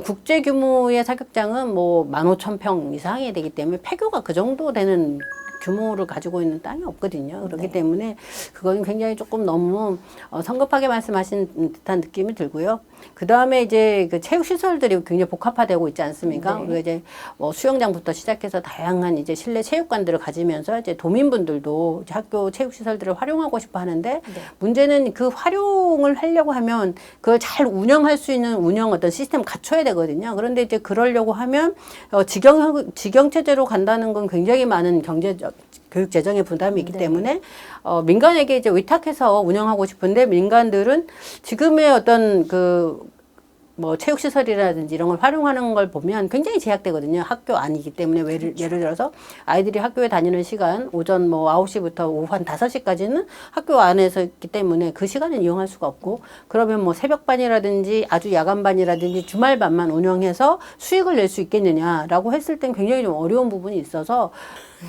국제 규모의 사격장은 뭐 15,000평 이상이 되기 때문에 폐교가 그 정도 되는 규모를 가지고 있는 땅이 없거든요. 그렇기 때문에 그건 굉장히 조금 너무 성급하게 말씀하신 듯한 느낌이 들고요. 그 다음에 이제 그 체육시설들이 굉장히 복합화되고 있지 않습니까? 네. 우리가 이제 뭐 수영장부터 시작해서 다양한 이제 실내 체육관들을 가지면서 이제 도민분들도 이제 학교 체육시설들을 활용하고 싶어 하는데, 문제는 그 활용을 하려고 하면 그걸 잘 운영할 수 있는 어떤 시스템 갖춰야 되거든요. 그런데 이제 그러려고 하면 직영체제로 간다는 건 굉장히 많은 교육 재정의 부담이 있기 때문에 민간에게 이제 위탁해서 운영하고 싶은데, 민간들은 지금의 어떤 뭐 체육시설이라든지 이런 걸 활용하는 걸 보면 굉장히 제약되거든요. 학교 안이기 때문에. 예를 들어서 아이들이 학교에 다니는 시간 오전 뭐 9시부터 오후 한 5시까지는 학교 안에서 있기 때문에 그 시간을 이용할 수가 없고, 그러면 뭐 새벽반이라든지 아주 야간반이라든지 주말반만 운영해서 수익을 낼 수 있겠느냐라고 했을 땐 굉장히 좀 어려운 부분이 있어서,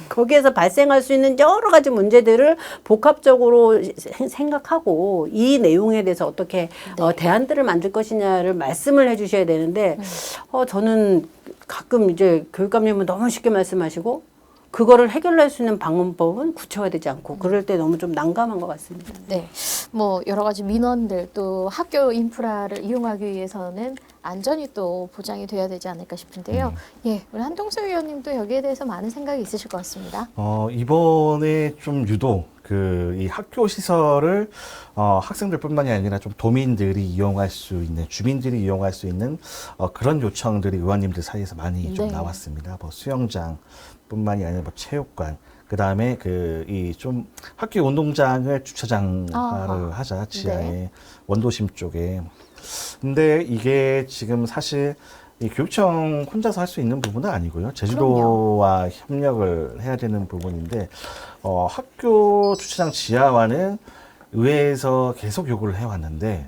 거기에서 발생할 수 있는 여러 가지 문제들을 복합적으로 생각하고 이 내용에 대해서 어떻게 대안들을 만들 것이냐를 말씀을 해 주셔야 되는데, 저는 가끔 이제 교육감님은 너무 쉽게 말씀하시고 그거를 해결할 수 있는 방법은 구체화되지 않고 그럴 때 너무 좀 난감한 것 같습니다. 네, 뭐 여러 가지 민원들 또 학교 인프라를 이용하기 위해서는 안전이 또 보장이 돼야 되지 않을까 싶은데요. 예, 우리 한동수 의원님도 여기에 대해서 많은 생각이 있으실 것 같습니다. 이번에 좀 유독 이 학교 시설을 학생들뿐만이 아니라 좀 도민들이 이용할 수 있는, 주민들이 이용할 수 있는 그런 요청들이 의원님들 사이에서 많이 좀 네. 나왔습니다. 뭐 수영장뿐만이 아니라 뭐 체육관, 그 다음에 이 좀 학교 운동장을 주차장화를 하자, 지하에 네. 원도심 쪽에. 근데 이게 지금 사실 이 교육청 혼자서 할 수 있는 부분은 아니고요. 제주도와 협력을 해야 되는 부분인데, 학교 주차장 지하화는 의회에서 계속 요구를 해왔는데,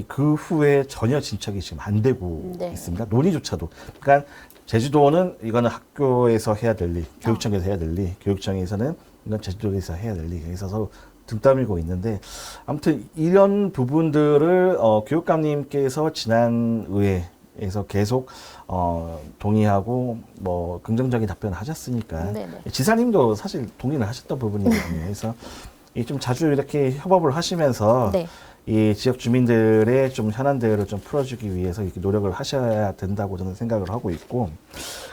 그 후에 전혀 진척이 지금 안 되고 네. 있습니다. 논의조차도. 그러니까 제주도는 이거는 학교에서 해야 될 일, 교육청에서 해야 될 일, 교육청에서는 이건 제주도에서 해야 될 일이 있어서 등 떠밀고 있는데, 아무튼 이런 부분들을 교육감님께서 지난 의회에서 계속 동의하고 뭐 긍정적인 답변을 하셨으니까 네네. 지사님도 사실 동의를 하셨던 부분이거든요. 그래서 좀 자주 이렇게 협업을 하시면서 네. 이 지역 주민들의 좀 현안들을 좀 풀어주기 위해서 이렇게 노력을 하셔야 된다고 저는 생각을 하고 있고,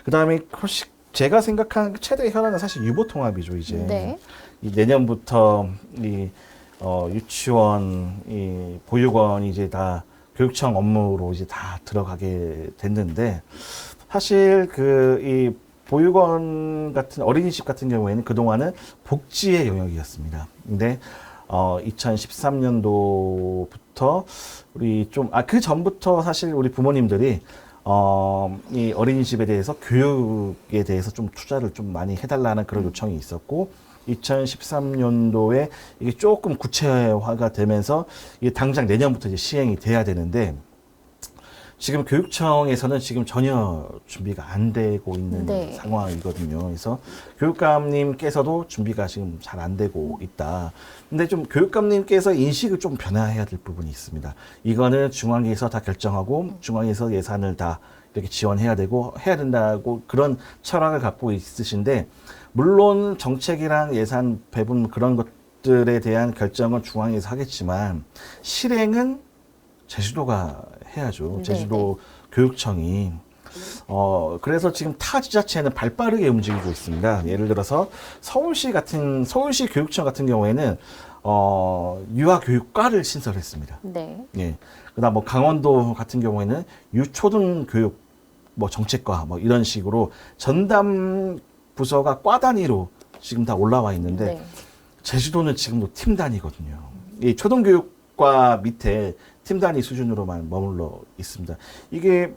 그 다음에 혹시 제가 생각하는 최대 현안은 사실 유보통합이죠. 이제 네. 이 내년부터 이 유치원, 이 보육원이 이제 다 교육청 업무로 이제 다 들어가게 됐는데, 사실 이 보육원 같은 어린이집 같은 경우에는 그동안은 복지의 영역이었습니다. 근데 2013년도부터 우리 좀 그 전부터 사실 우리 부모님들이 이 어린이집에 대해서 교육에 대해서 좀 투자를 좀 많이 해달라는 그런 요청이 있었고, 2013년도에 이게 조금 구체화가 되면서 이게 당장 내년부터 이제 시행이 돼야 되는데, 지금 교육청에서는 지금 전혀 준비가 안 되고 있는 네. 상황이거든요. 그래서 교육감님께서도 준비가 지금 잘 안 되고 있다. 근데 좀 교육감님께서 인식을 좀 변화해야 될 부분이 있습니다. 이거는 중앙에서 다 결정하고 중앙에서 예산을 다 이렇게 지원해야 되고 해야 된다고 그런 철학을 갖고 있으신데, 물론 정책이랑 예산 배분 그런 것들에 대한 결정은 중앙에서 하겠지만 실행은 제주도가 해야죠. 제주도 교육청이. 그래서 지금 타 지자체는 발빠르게 움직이고 있습니다. 예를 들어서 서울시 교육청 같은 경우에는 유아교육과를 신설했습니다. 네. 예. 그다음 뭐 강원도 같은 경우에는 유초등 교육 뭐 정책과 뭐 이런 식으로 전담 부서가 과 단위로 지금 다 올라와 있는데, 네. 제주도는 지금도 팀 단위거든요. 이 초등교육과 밑에 팀 단위 수준으로만 머물러 있습니다. 이게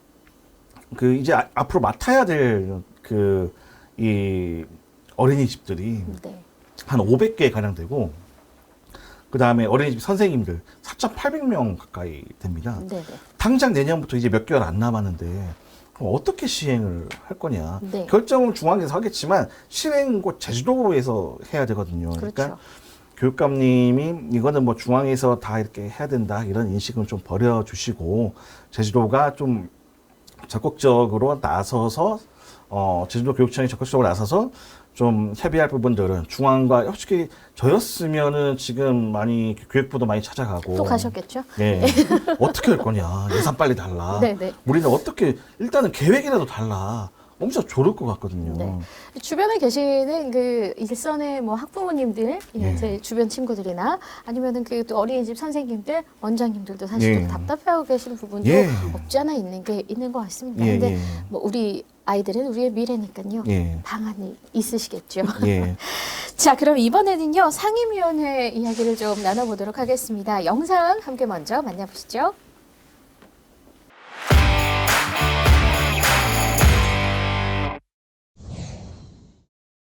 이제 앞으로 맡아야 될 이 어린이집들이 네. 한 500개 가량 되고, 그 다음에 어린이집 선생님들 4,800명 가까이 됩니다. 네. 당장 내년부터 이제 몇 개월 안 남았는데 그럼 어떻게 시행을 할 거냐. 네. 결정은 중앙에서 하겠지만 실행은 곧 제주도에서 해야 되거든요. 그렇죠. 그러니까 교육감님이 이거는 뭐 중앙에서 다 이렇게 해야 된다 이런 인식은 좀 버려주시고, 제주도가 좀 적극적으로 나서서 제주도 교육청이 적극적으로 나서서 좀 협의할 부분들은 중앙과, 솔직히 저였으면은 지금 많이 교육부도 많이 찾아가고 또 가셨겠죠? 네. 어떻게 할 거냐. 예산 빨리 달라. 네네. 우리는 어떻게, 일단은 계획이라도 달라. 엄청 좋을 것 같거든요. 네. 주변에 계시는 일선의 뭐 학부모님들, 예. 제 주변 친구들이나 아니면은 또 어린이집 선생님들, 원장님들도 사실 예. 좀 답답해하고 계시는 부분도 예. 없지 않아 있는 것 같습니다. 예, 근데 예. 뭐 우리 아이들은 우리의 미래니까요. 예. 방안이 있으시겠죠. 예. 자, 그럼 이번에는요, 상임위원회 이야기를 좀 나눠보도록 하겠습니다. 영상 함께 먼저 만나보시죠.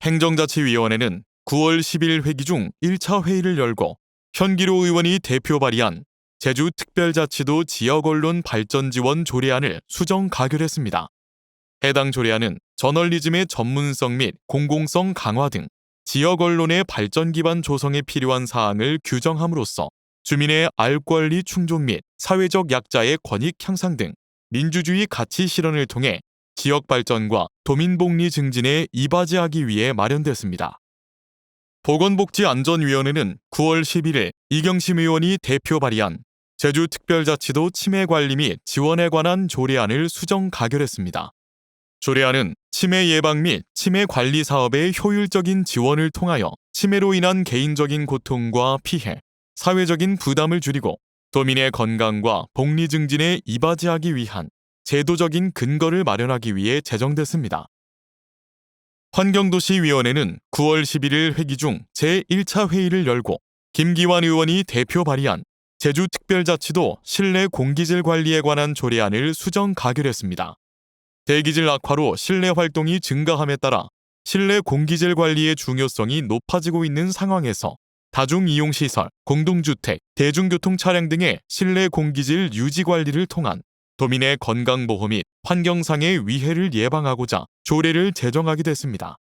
행정자치위원회는 9월 10일 회기 중 1차 회의를 열고 현기로 의원이 대표 발의한 제주특별자치도 지역언론 발전지원 조례안을 수정 가결했습니다. 해당 조례안은 저널리즘의 전문성 및 공공성 강화 등 지역 언론의 발전 기반 조성에 필요한 사항을 규정함으로써 주민의 알 권리 충족 및 사회적 약자의 권익 향상 등 민주주의 가치 실현을 통해 지역 발전과 도민 복리 증진에 이바지하기 위해 마련됐습니다. 보건복지안전위원회는 9월 11일 이경심 의원이 대표 발의한 제주특별자치도 치매관리 및 지원에 관한 조례안을 수정 가결했습니다. 조례안은 치매 예방 및 치매 관리 사업의 효율적인 지원을 통하여 치매로 인한 개인적인 고통과 피해, 사회적인 부담을 줄이고 도민의 건강과 복리 증진에 이바지하기 위한 제도적인 근거를 마련하기 위해 제정됐습니다. 환경도시위원회는 9월 11일 회기 중 제1차 회의를 열고 김기환 의원이 대표 발의한 제주특별자치도 실내 공기질 관리에 관한 조례안을 수정 가결했습니다. 대기질 악화로 실내 활동이 증가함에 따라 실내 공기질 관리의 중요성이 높아지고 있는 상황에서 다중이용시설, 공동주택, 대중교통 차량 등의 실내 공기질 유지 관리를 통한 도민의 건강보호 및 환경상의 위해를 예방하고자 조례를 제정하게 됐습니다.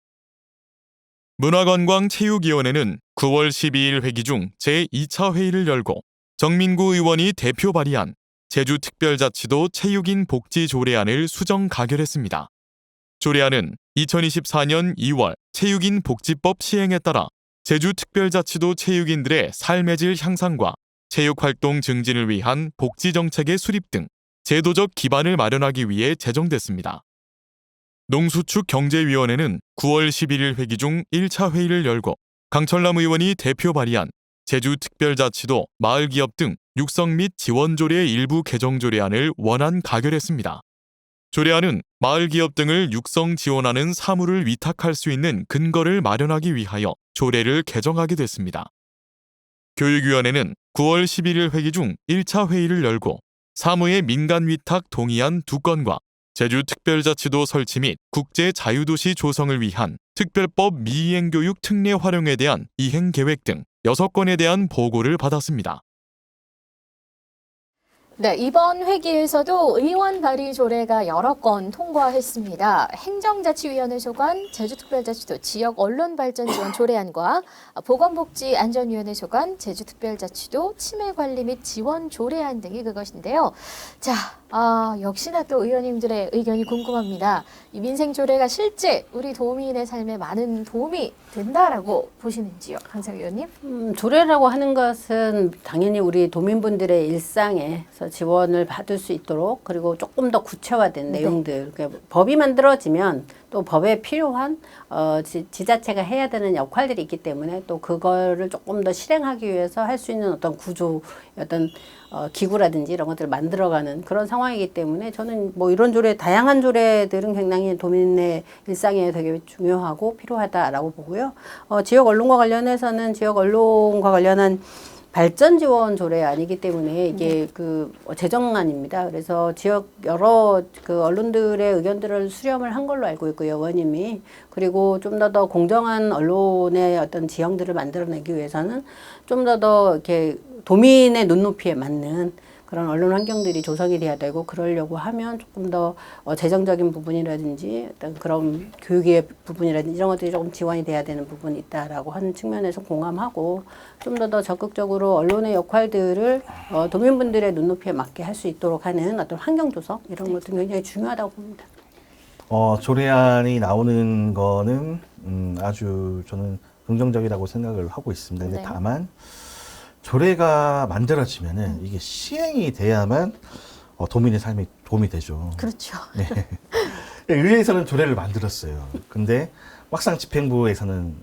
문화관광체육위원회는 9월 12일 회기 중 제2차 회의를 열고 정민구 의원이 대표 발의한 제주특별자치도 체육인 복지 조례안을 수정 가결했습니다. 조례안은 2024년 2월 체육인 복지법 시행에 따라 제주특별자치도 체육인들의 삶의 질 향상과 체육활동 증진을 위한 복지정책의 수립 등 제도적 기반을 마련하기 위해 제정됐습니다. 농수축경제위원회는 9월 11일 회기 중 1차 회의를 열고 강철남 의원이 대표 발의한 제주특별자치도 마을기업 등 육성 및 지원 조례 일부 개정 조례안을 원안 가결했습니다. 조례안은 마을기업 등을 육성 지원하는 사무를 위탁할 수 있는 근거를 마련하기 위하여 조례를 개정하게 됐습니다. 교육위원회는 9월 11일 회기 중 1차 회의를 열고 사무의 민간 위탁 동의안 2건과 제주특별자치도 설치 및 국제자유도시 조성을 위한 특별법 미이행교육 특례 활용에 대한 이행계획 등 6건에 대한 보고를 받았습니다. 네, 이번 회기에서도 의원 발의 조례가 여러 건 통과했습니다. 행정자치위원회 소관 제주특별자치도 지역 언론발전 지원 조례안과 보건복지안전위원회 소관 제주특별자치도 치매관리 및 지원 조례안 등이 그것인데요. 자, 역시나 또 의원님들의 의견이 궁금합니다. 이 민생 조례가 실제 우리 도민의 삶에 많은 도움이 된다라고 보시는지요, 강석 의원님? 조례라고 하는 것은 당연히 우리 도민분들의 일상에서 지원을 받을 수 있도록 그리고 조금 더 구체화된 내용들, 그러니까 법이 만들어지면 또 법에 필요한 지자체가 해야 되는 역할들이 있기 때문에 또 그거를 조금 더 실행하기 위해서 할 수 있는 어떤 구조, 어떤 기구라든지 이런 것들을 만들어가는 그런 상황이기 때문에 저는 뭐 이런 조례, 다양한 조례들은 굉장히 도민의 일상에 되게 중요하고 필요하다라고 보고요. 지역 언론과 관련해서는 지역 언론과 관련한 발전 지원 조례안이기 때문에 이게 그 제정안입니다. 그래서 지역 여러 그 언론들의 의견들을 수렴을 한 걸로 알고 있고요, 의원님이. 그리고 좀 더 공정한 언론의 어떤 지형들을 만들어내기 위해서는 좀 더 이렇게 도민의 눈높이에 맞는 그런 언론 환경들이 조성이 돼야 되고, 그러려고 하면 조금 더 재정적인 부분이라든지 어떤 그런 교육의 부분이라든지 이런 것들이 조금 지원이 돼야 되는 부분이 있다라고 하는 측면에서 공감하고, 좀 더 적극적으로 언론의 역할들을 도민분들의 눈높이에 맞게 할 수 있도록 하는 어떤 환경 조성 이런 것도 굉장히 중요하다고 봅니다. 조례안이 나오는 거는 아주 저는 긍정적이라고 생각을 하고 있습니다. 근데 다만 조례가 만들어지면은 이게 시행이 돼야만 도민의 삶에 도움이 되죠. 그렇죠. 네. 의회에서는 조례를 만들었어요. 근데 막상 집행부에서는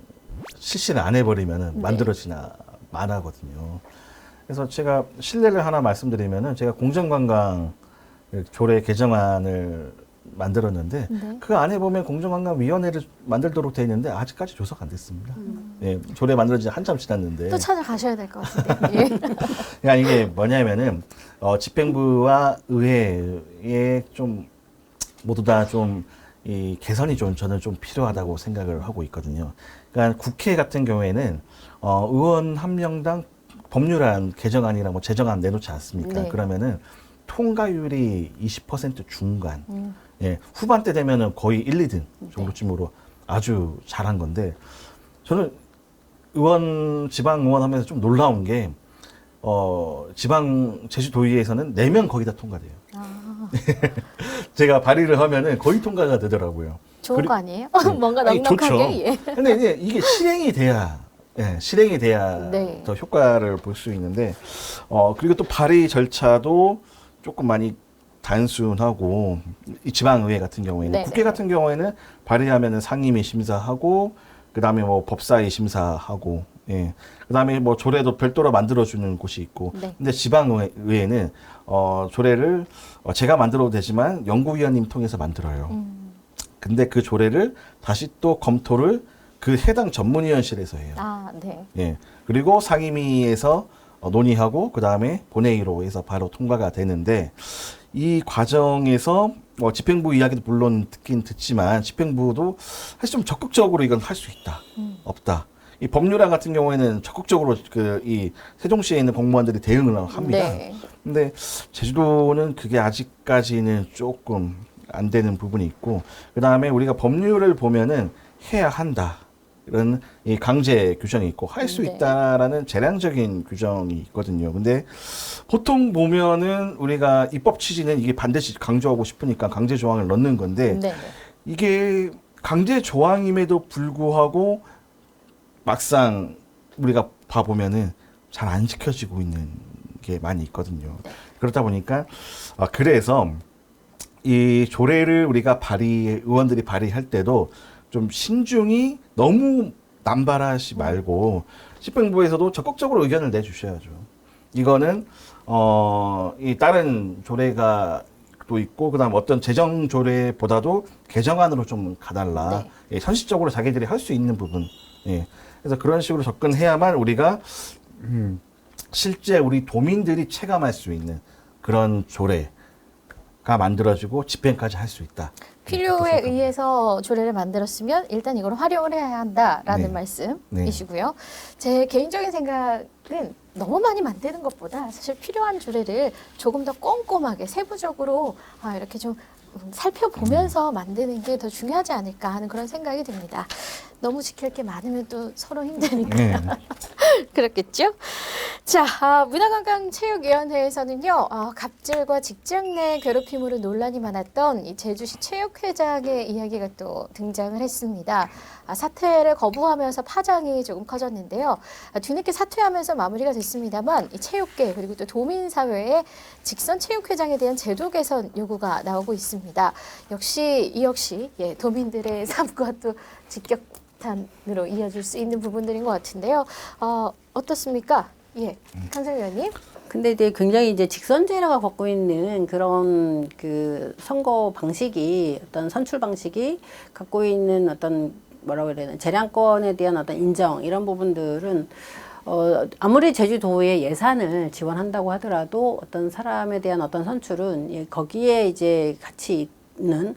실시를 안 해버리면은 만들어지나 마나거든요. 그래서 제가 실례를 하나 말씀드리면은 제가 공정관광 조례 개정안을 만들었는데 그 안에 보면 공정관광위원회를 만들도록 돼 있는데 아직까지 조사가 안 됐습니다. 예, 조례 만들어진 지 한참 지났는데 또 찾아가셔야 될 것 같은데. 예. 그러니까 이게 뭐냐면은 집행부와 의회에 좀 모두 다 좀 이 개선이 좀 저는 좀 필요하다고 생각을 하고 있거든요. 그러니까 국회 같은 경우에는 의원 한 명당 법률안 개정안이랑 뭐 제정안 내놓지 않습니까? 네. 그러면은 통과율이 20% 중간. 예, 후반때 되면은 거의 1, 2등 정도쯤으로 아주 잘한 건데, 저는 지방 의원 하면서 좀 놀라운 게, 지방 제주도의회에서는 4명 거의 다 통과돼요. 제가 발의를 하면은 거의 통과가 되더라고요. 좋은 그리- 거 아니에요? 네. 뭔가 아니, 넉넉하게. 좋죠. 예. 근데 이게 실행이 돼야 실행이 돼야 네. 더 효과를 볼 수 있는데 그리고 또 발의 절차도 조금 많이 단순하고 이 지방의회 같은 경우에는 네네. 국회 같은 경우에는 발의하면은 상임위 심사하고 그다음에 뭐 법사위 심사하고 그다음에 뭐 조례도 별도로 만들어주는 곳이 있고 네. 근데 지방의회는 조례를 제가 만들어도 되지만 연구위원님 통해서 만들어요. 근데 그 조례를 다시 또 검토를 그 해당 전문위원실에서 해요. 아, 네. 예. 그리고 상임위에서 논의하고 그 다음에 본회의로 해서 바로 통과가 되는데 이 과정에서 집행부 이야기도 물론 듣긴 듣지만 집행부도 사실 좀 적극적으로 이건 할 수 있다, 없다. 이 법률안 같은 경우에는 적극적으로 이 세종시에 있는 공무원들이 대응을 합니다. 네. 근데 제주도는 그게 아직까지는 조금 안 되는 부분이 있고 그 다음에 우리가 법률을 보면은 해야 한다. 이런 이 강제 규정이 있고 할 수 네. 있다라는 재량적인 규정이 있거든요. 근데 보통 보면은 우리가 입법 취지는 이게 반드시 강조하고 싶으니까 강제 조항을 넣는 건데 네. 이게 강제 조항임에도 불구하고 막상 우리가 봐보면은 잘 안 지켜지고 있는 게 많이 있거든요. 그렇다 보니까 그래서 이 조례를 우리가 의원들이 발의할 때도 좀 신중히 너무 남발하지 말고 집행부에서도 적극적으로 의견을 내주셔야죠. 이거는 이 다른 조례가 또 있고 그다음 어떤 재정 조례보다도 개정안으로 좀 가달라. 네. 현실적으로 자기들이 할 수 있는 부분. 그래서 그런 식으로 접근해야만 우리가 실제 우리 도민들이 체감할 수 있는 그런 조례가 만들어지고 집행까지 할 수 있다. 필요에 의해서 조례를 만들었으면 일단 이걸 활용을 해야 한다라는 네. 말씀이시고요. 제 개인적인 생각은 너무 많이 만드는 것보다 사실 필요한 조례를 조금 더 꼼꼼하게 세부적으로 이렇게 좀 살펴보면서 만드는 게 더 중요하지 않을까 하는 그런 생각이 듭니다. 너무 지킬 게 많으면 또 서로 힘드니까요. 그렇겠죠? 자, 문화관광체육위원회에서는요, 갑질과 직장 내 괴롭힘으로 논란이 많았던 이 제주시 체육회장의 이야기가 또 등장을 했습니다. 사퇴를 거부하면서 파장이 조금 커졌는데요. 뒤늦게 사퇴하면서 마무리가 됐습니다만 이 체육계 그리고 또 도민사회의 직선 체육회장에 대한 제도 개선 요구가 나오고 있습니다. 역시 도민들의 삶과 또 직격탄으로 이어질 수 있는 부분들인 것 같은데요. 어떻습니까? 강성 의원님. 근데 이제 굉장히 이제 직선제라가 갖고 있는 그런 그 선거 방식이 어떤 선출 방식이 갖고 있는 어떤 뭐라고 해야 되나 재량권에 대한 어떤 인정 이런 부분들은 아무리 제주도의 예산을 지원한다고 하더라도 어떤 사람에 대한 어떤 선출은 거기에 이제 같이 있는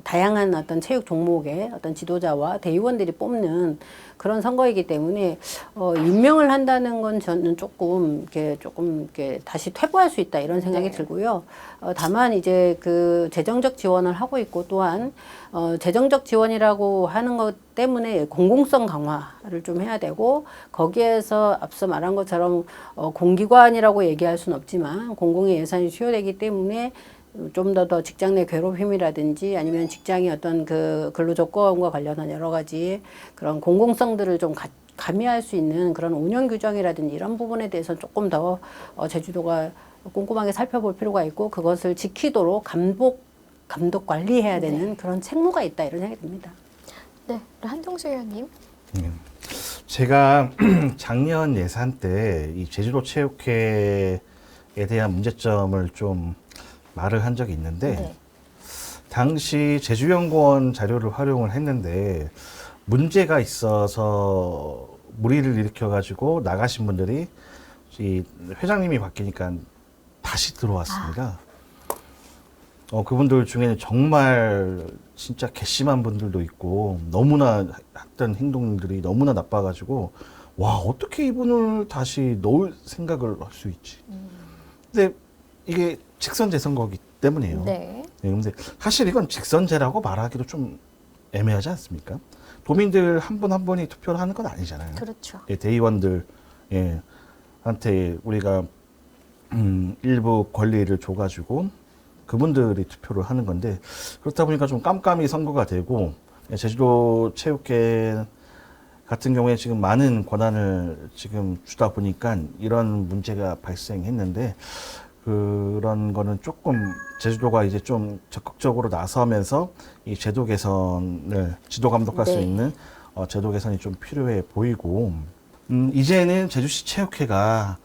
다양한 어떤 체육 종목의 어떤 지도자와 대의원들이 뽑는 그런 선거이기 때문에 임명을 한다는 건 저는 조금 이렇게 다시 퇴보할 수 있다 이런 생각이 들고요. 다만 이제 그 재정적 지원을 하고 있고 또한 재정적 지원이라고 하는 것 때문에 공공성 강화를 좀 해야 되고 거기에서 앞서 말한 것처럼 공기관이라고 얘기할 수는 없지만 공공의 예산이 수요되기 때문에 좀 더 직장 내 괴롭힘이라든지 아니면 직장의 어떤 그 근로조건과 관련한 여러 가지 그런 공공성들을 좀 가미할 수 있는 그런 운영 규정이라든지 이런 부분에 대해서 조금 더 제주도가 꼼꼼하게 살펴볼 필요가 있고 그것을 지키도록 감독 관리해야 되는 그런 책무가 있다 이런 생각이 듭니다. 네, 한동수 의원님. 제가 작년 예산 때 이 제주도 체육회에 대한 문제점을 좀 말을 한 적이 있는데 당시 제주연구원 자료를 활용을 했는데 문제가 있어서 무리를 일으켜가지고 나가신 분들이 이 회장님이 바뀌니까 다시 들어왔습니다. 그분들 중에는 정말 진짜 괘씸한 분들도 있고 너무나 했던 행동들이 너무나 나빠가지고 와 어떻게 이분을 다시 넣을 생각을 할 수 있지. 근데 이게 직선제 선거기 때문이에요. 근데 사실 이건 직선제라고 말하기도 좀 애매하지 않습니까? 도민들 한 분 한 분이 투표를 하는 건 아니잖아요. 그렇죠. 대의원들 한테 우리가 일부 권리를 줘가지고 그분들이 투표를 하는 건데 그렇다 보니까 좀 깜깜이 선거가 되고 제주도 체육회 같은 경우에 지금 많은 권한을 지금 주다 보니까 이런 문제가 발생했는데 그런 거는 조금 제주도가 이제 좀 적극적으로 나서면서 이 제도 개선을 지도 감독할 수 있는 제도 개선이 좀 필요해 보이고 이제는 제주시 체육회가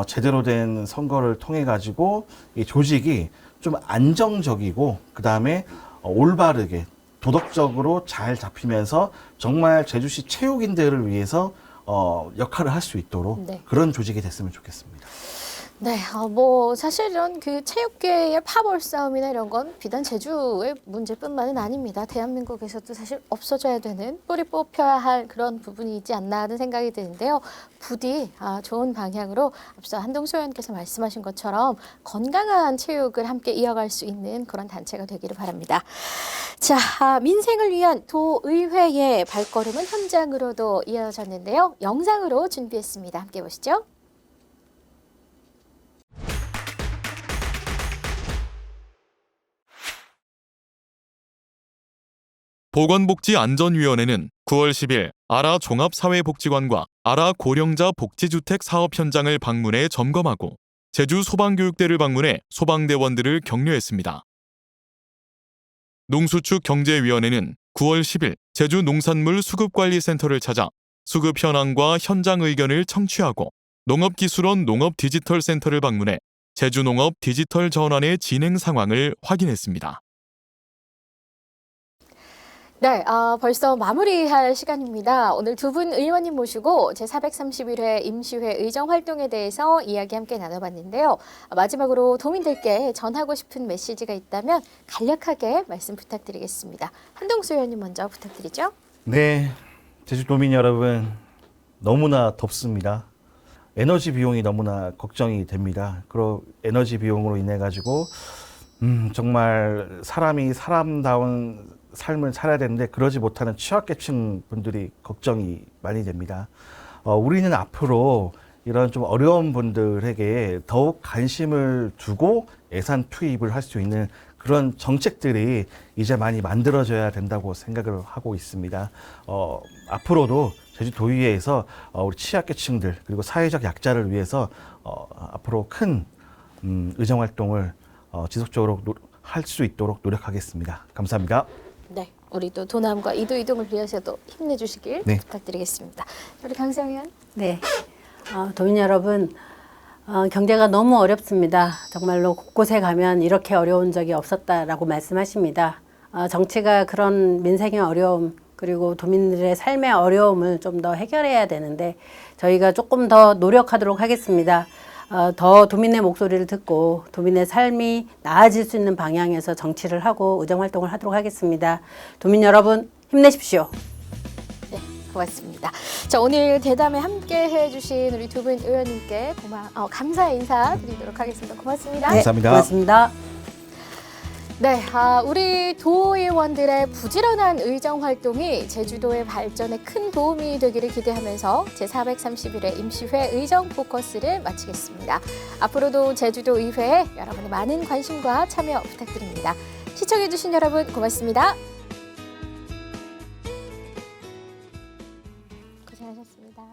제대로 된 선거를 통해 가지고 이 조직이 좀 안정적이고 그 다음에 올바르게 도덕적으로 잘 잡히면서 정말 제주시 체육인들을 위해서 역할을 할 수 있도록 그런 조직이 됐으면 좋겠습니다. 네, 뭐 사실은 그 체육계의 파벌 싸움이나 이런 건 비단 제주의 문제뿐만은 아닙니다. 대한민국에서도 사실 없어져야 되는 뿌리 뽑혀야 할 그런 부분이 있지 않나 하는 생각이 드는데요. 부디 좋은 방향으로 앞서 한동수 의원께서 말씀하신 것처럼 건강한 체육을 함께 이어갈 수 있는 그런 단체가 되기를 바랍니다. 자, 민생을 위한 도의회의 발걸음은 현장으로도 이어졌는데요. 영상으로 준비했습니다. 함께 보시죠. 보건복지안전위원회는 9월 10일 아라 종합사회복지관과 아라 고령자 복지주택 사업 현장을 방문해 점검하고 제주 소방교육대를 방문해 소방대원들을 격려했습니다. 농수축 경제위원회는 9월 10일 제주 농산물 수급관리센터를 찾아 수급 현황과 현장 의견을 청취하고 농업기술원 농업디지털센터를 방문해 제주농업 디지털 전환의 진행 상황을 확인했습니다. 네, 벌써 마무리할 시간입니다. 오늘 두 분 의원님 모시고 제431회 임시회 의정 활동에 대해서 이야기 함께 나눠봤는데요. 마지막으로 도민들께 전하고 싶은 메시지가 있다면 간략하게 말씀 부탁드리겠습니다. 한동수 의원님 먼저 부탁드리죠. 네, 제주도민 여러분 너무나 덥습니다. 에너지 비용이 너무나 걱정이 됩니다. 그리고 에너지 비용으로 인해 가지고 정말 사람이 사람다운 삶을 살아야 되는데 그러지 못하는 취약계층 분들이 걱정이 많이 됩니다. 우리는 앞으로 이런 좀 어려운 분들에게 더욱 관심을 두고 예산 투입을 할 수 있는 그런 정책들이 이제 많이 만들어져야 된다고 생각을 하고 있습니다. 앞으로도 제주도의회에서 우리 취약계층들 그리고 사회적 약자를 위해서 앞으로 큰 의정활동을 지속적으로 할 수 있도록 노력하겠습니다. 감사합니다. 네, 우리 또 도남과 이도를 위해서도 힘내주시길 부탁드리겠습니다. 우리 강세영 의원. 네, 도민 여러분, 경제가 너무 어렵습니다. 정말로 곳곳에 가면 이렇게 어려운 적이 없었다라고 말씀하십니다. 정치가 그런 민생의 어려움 그리고 도민들의 삶의 어려움을 좀 더 해결해야 되는데 저희가 조금 더 노력하도록 하겠습니다. 더 도민의 목소리를 듣고 도민의 삶이 나아질 수 있는 방향에서 정치를 하고 의정활동을 하도록 하겠습니다. 도민 여러분 힘내십시오. 네, 고맙습니다. 자, 오늘 대담에 함께 해주신 우리 두 분 의원님께 감사의 인사 드리도록 하겠습니다. 고맙습니다. 네, 감사합니다. 고맙습니다. 네, 우리 도의원들의 부지런한 의정 활동이 제주도의 발전에 큰 도움이 되기를 기대하면서 제431회 임시회 의정 포커스를 마치겠습니다. 앞으로도 제주도 의회에 여러분의 많은 관심과 참여 부탁드립니다. 시청해주신 여러분 고맙습니다. 고생하셨습니다.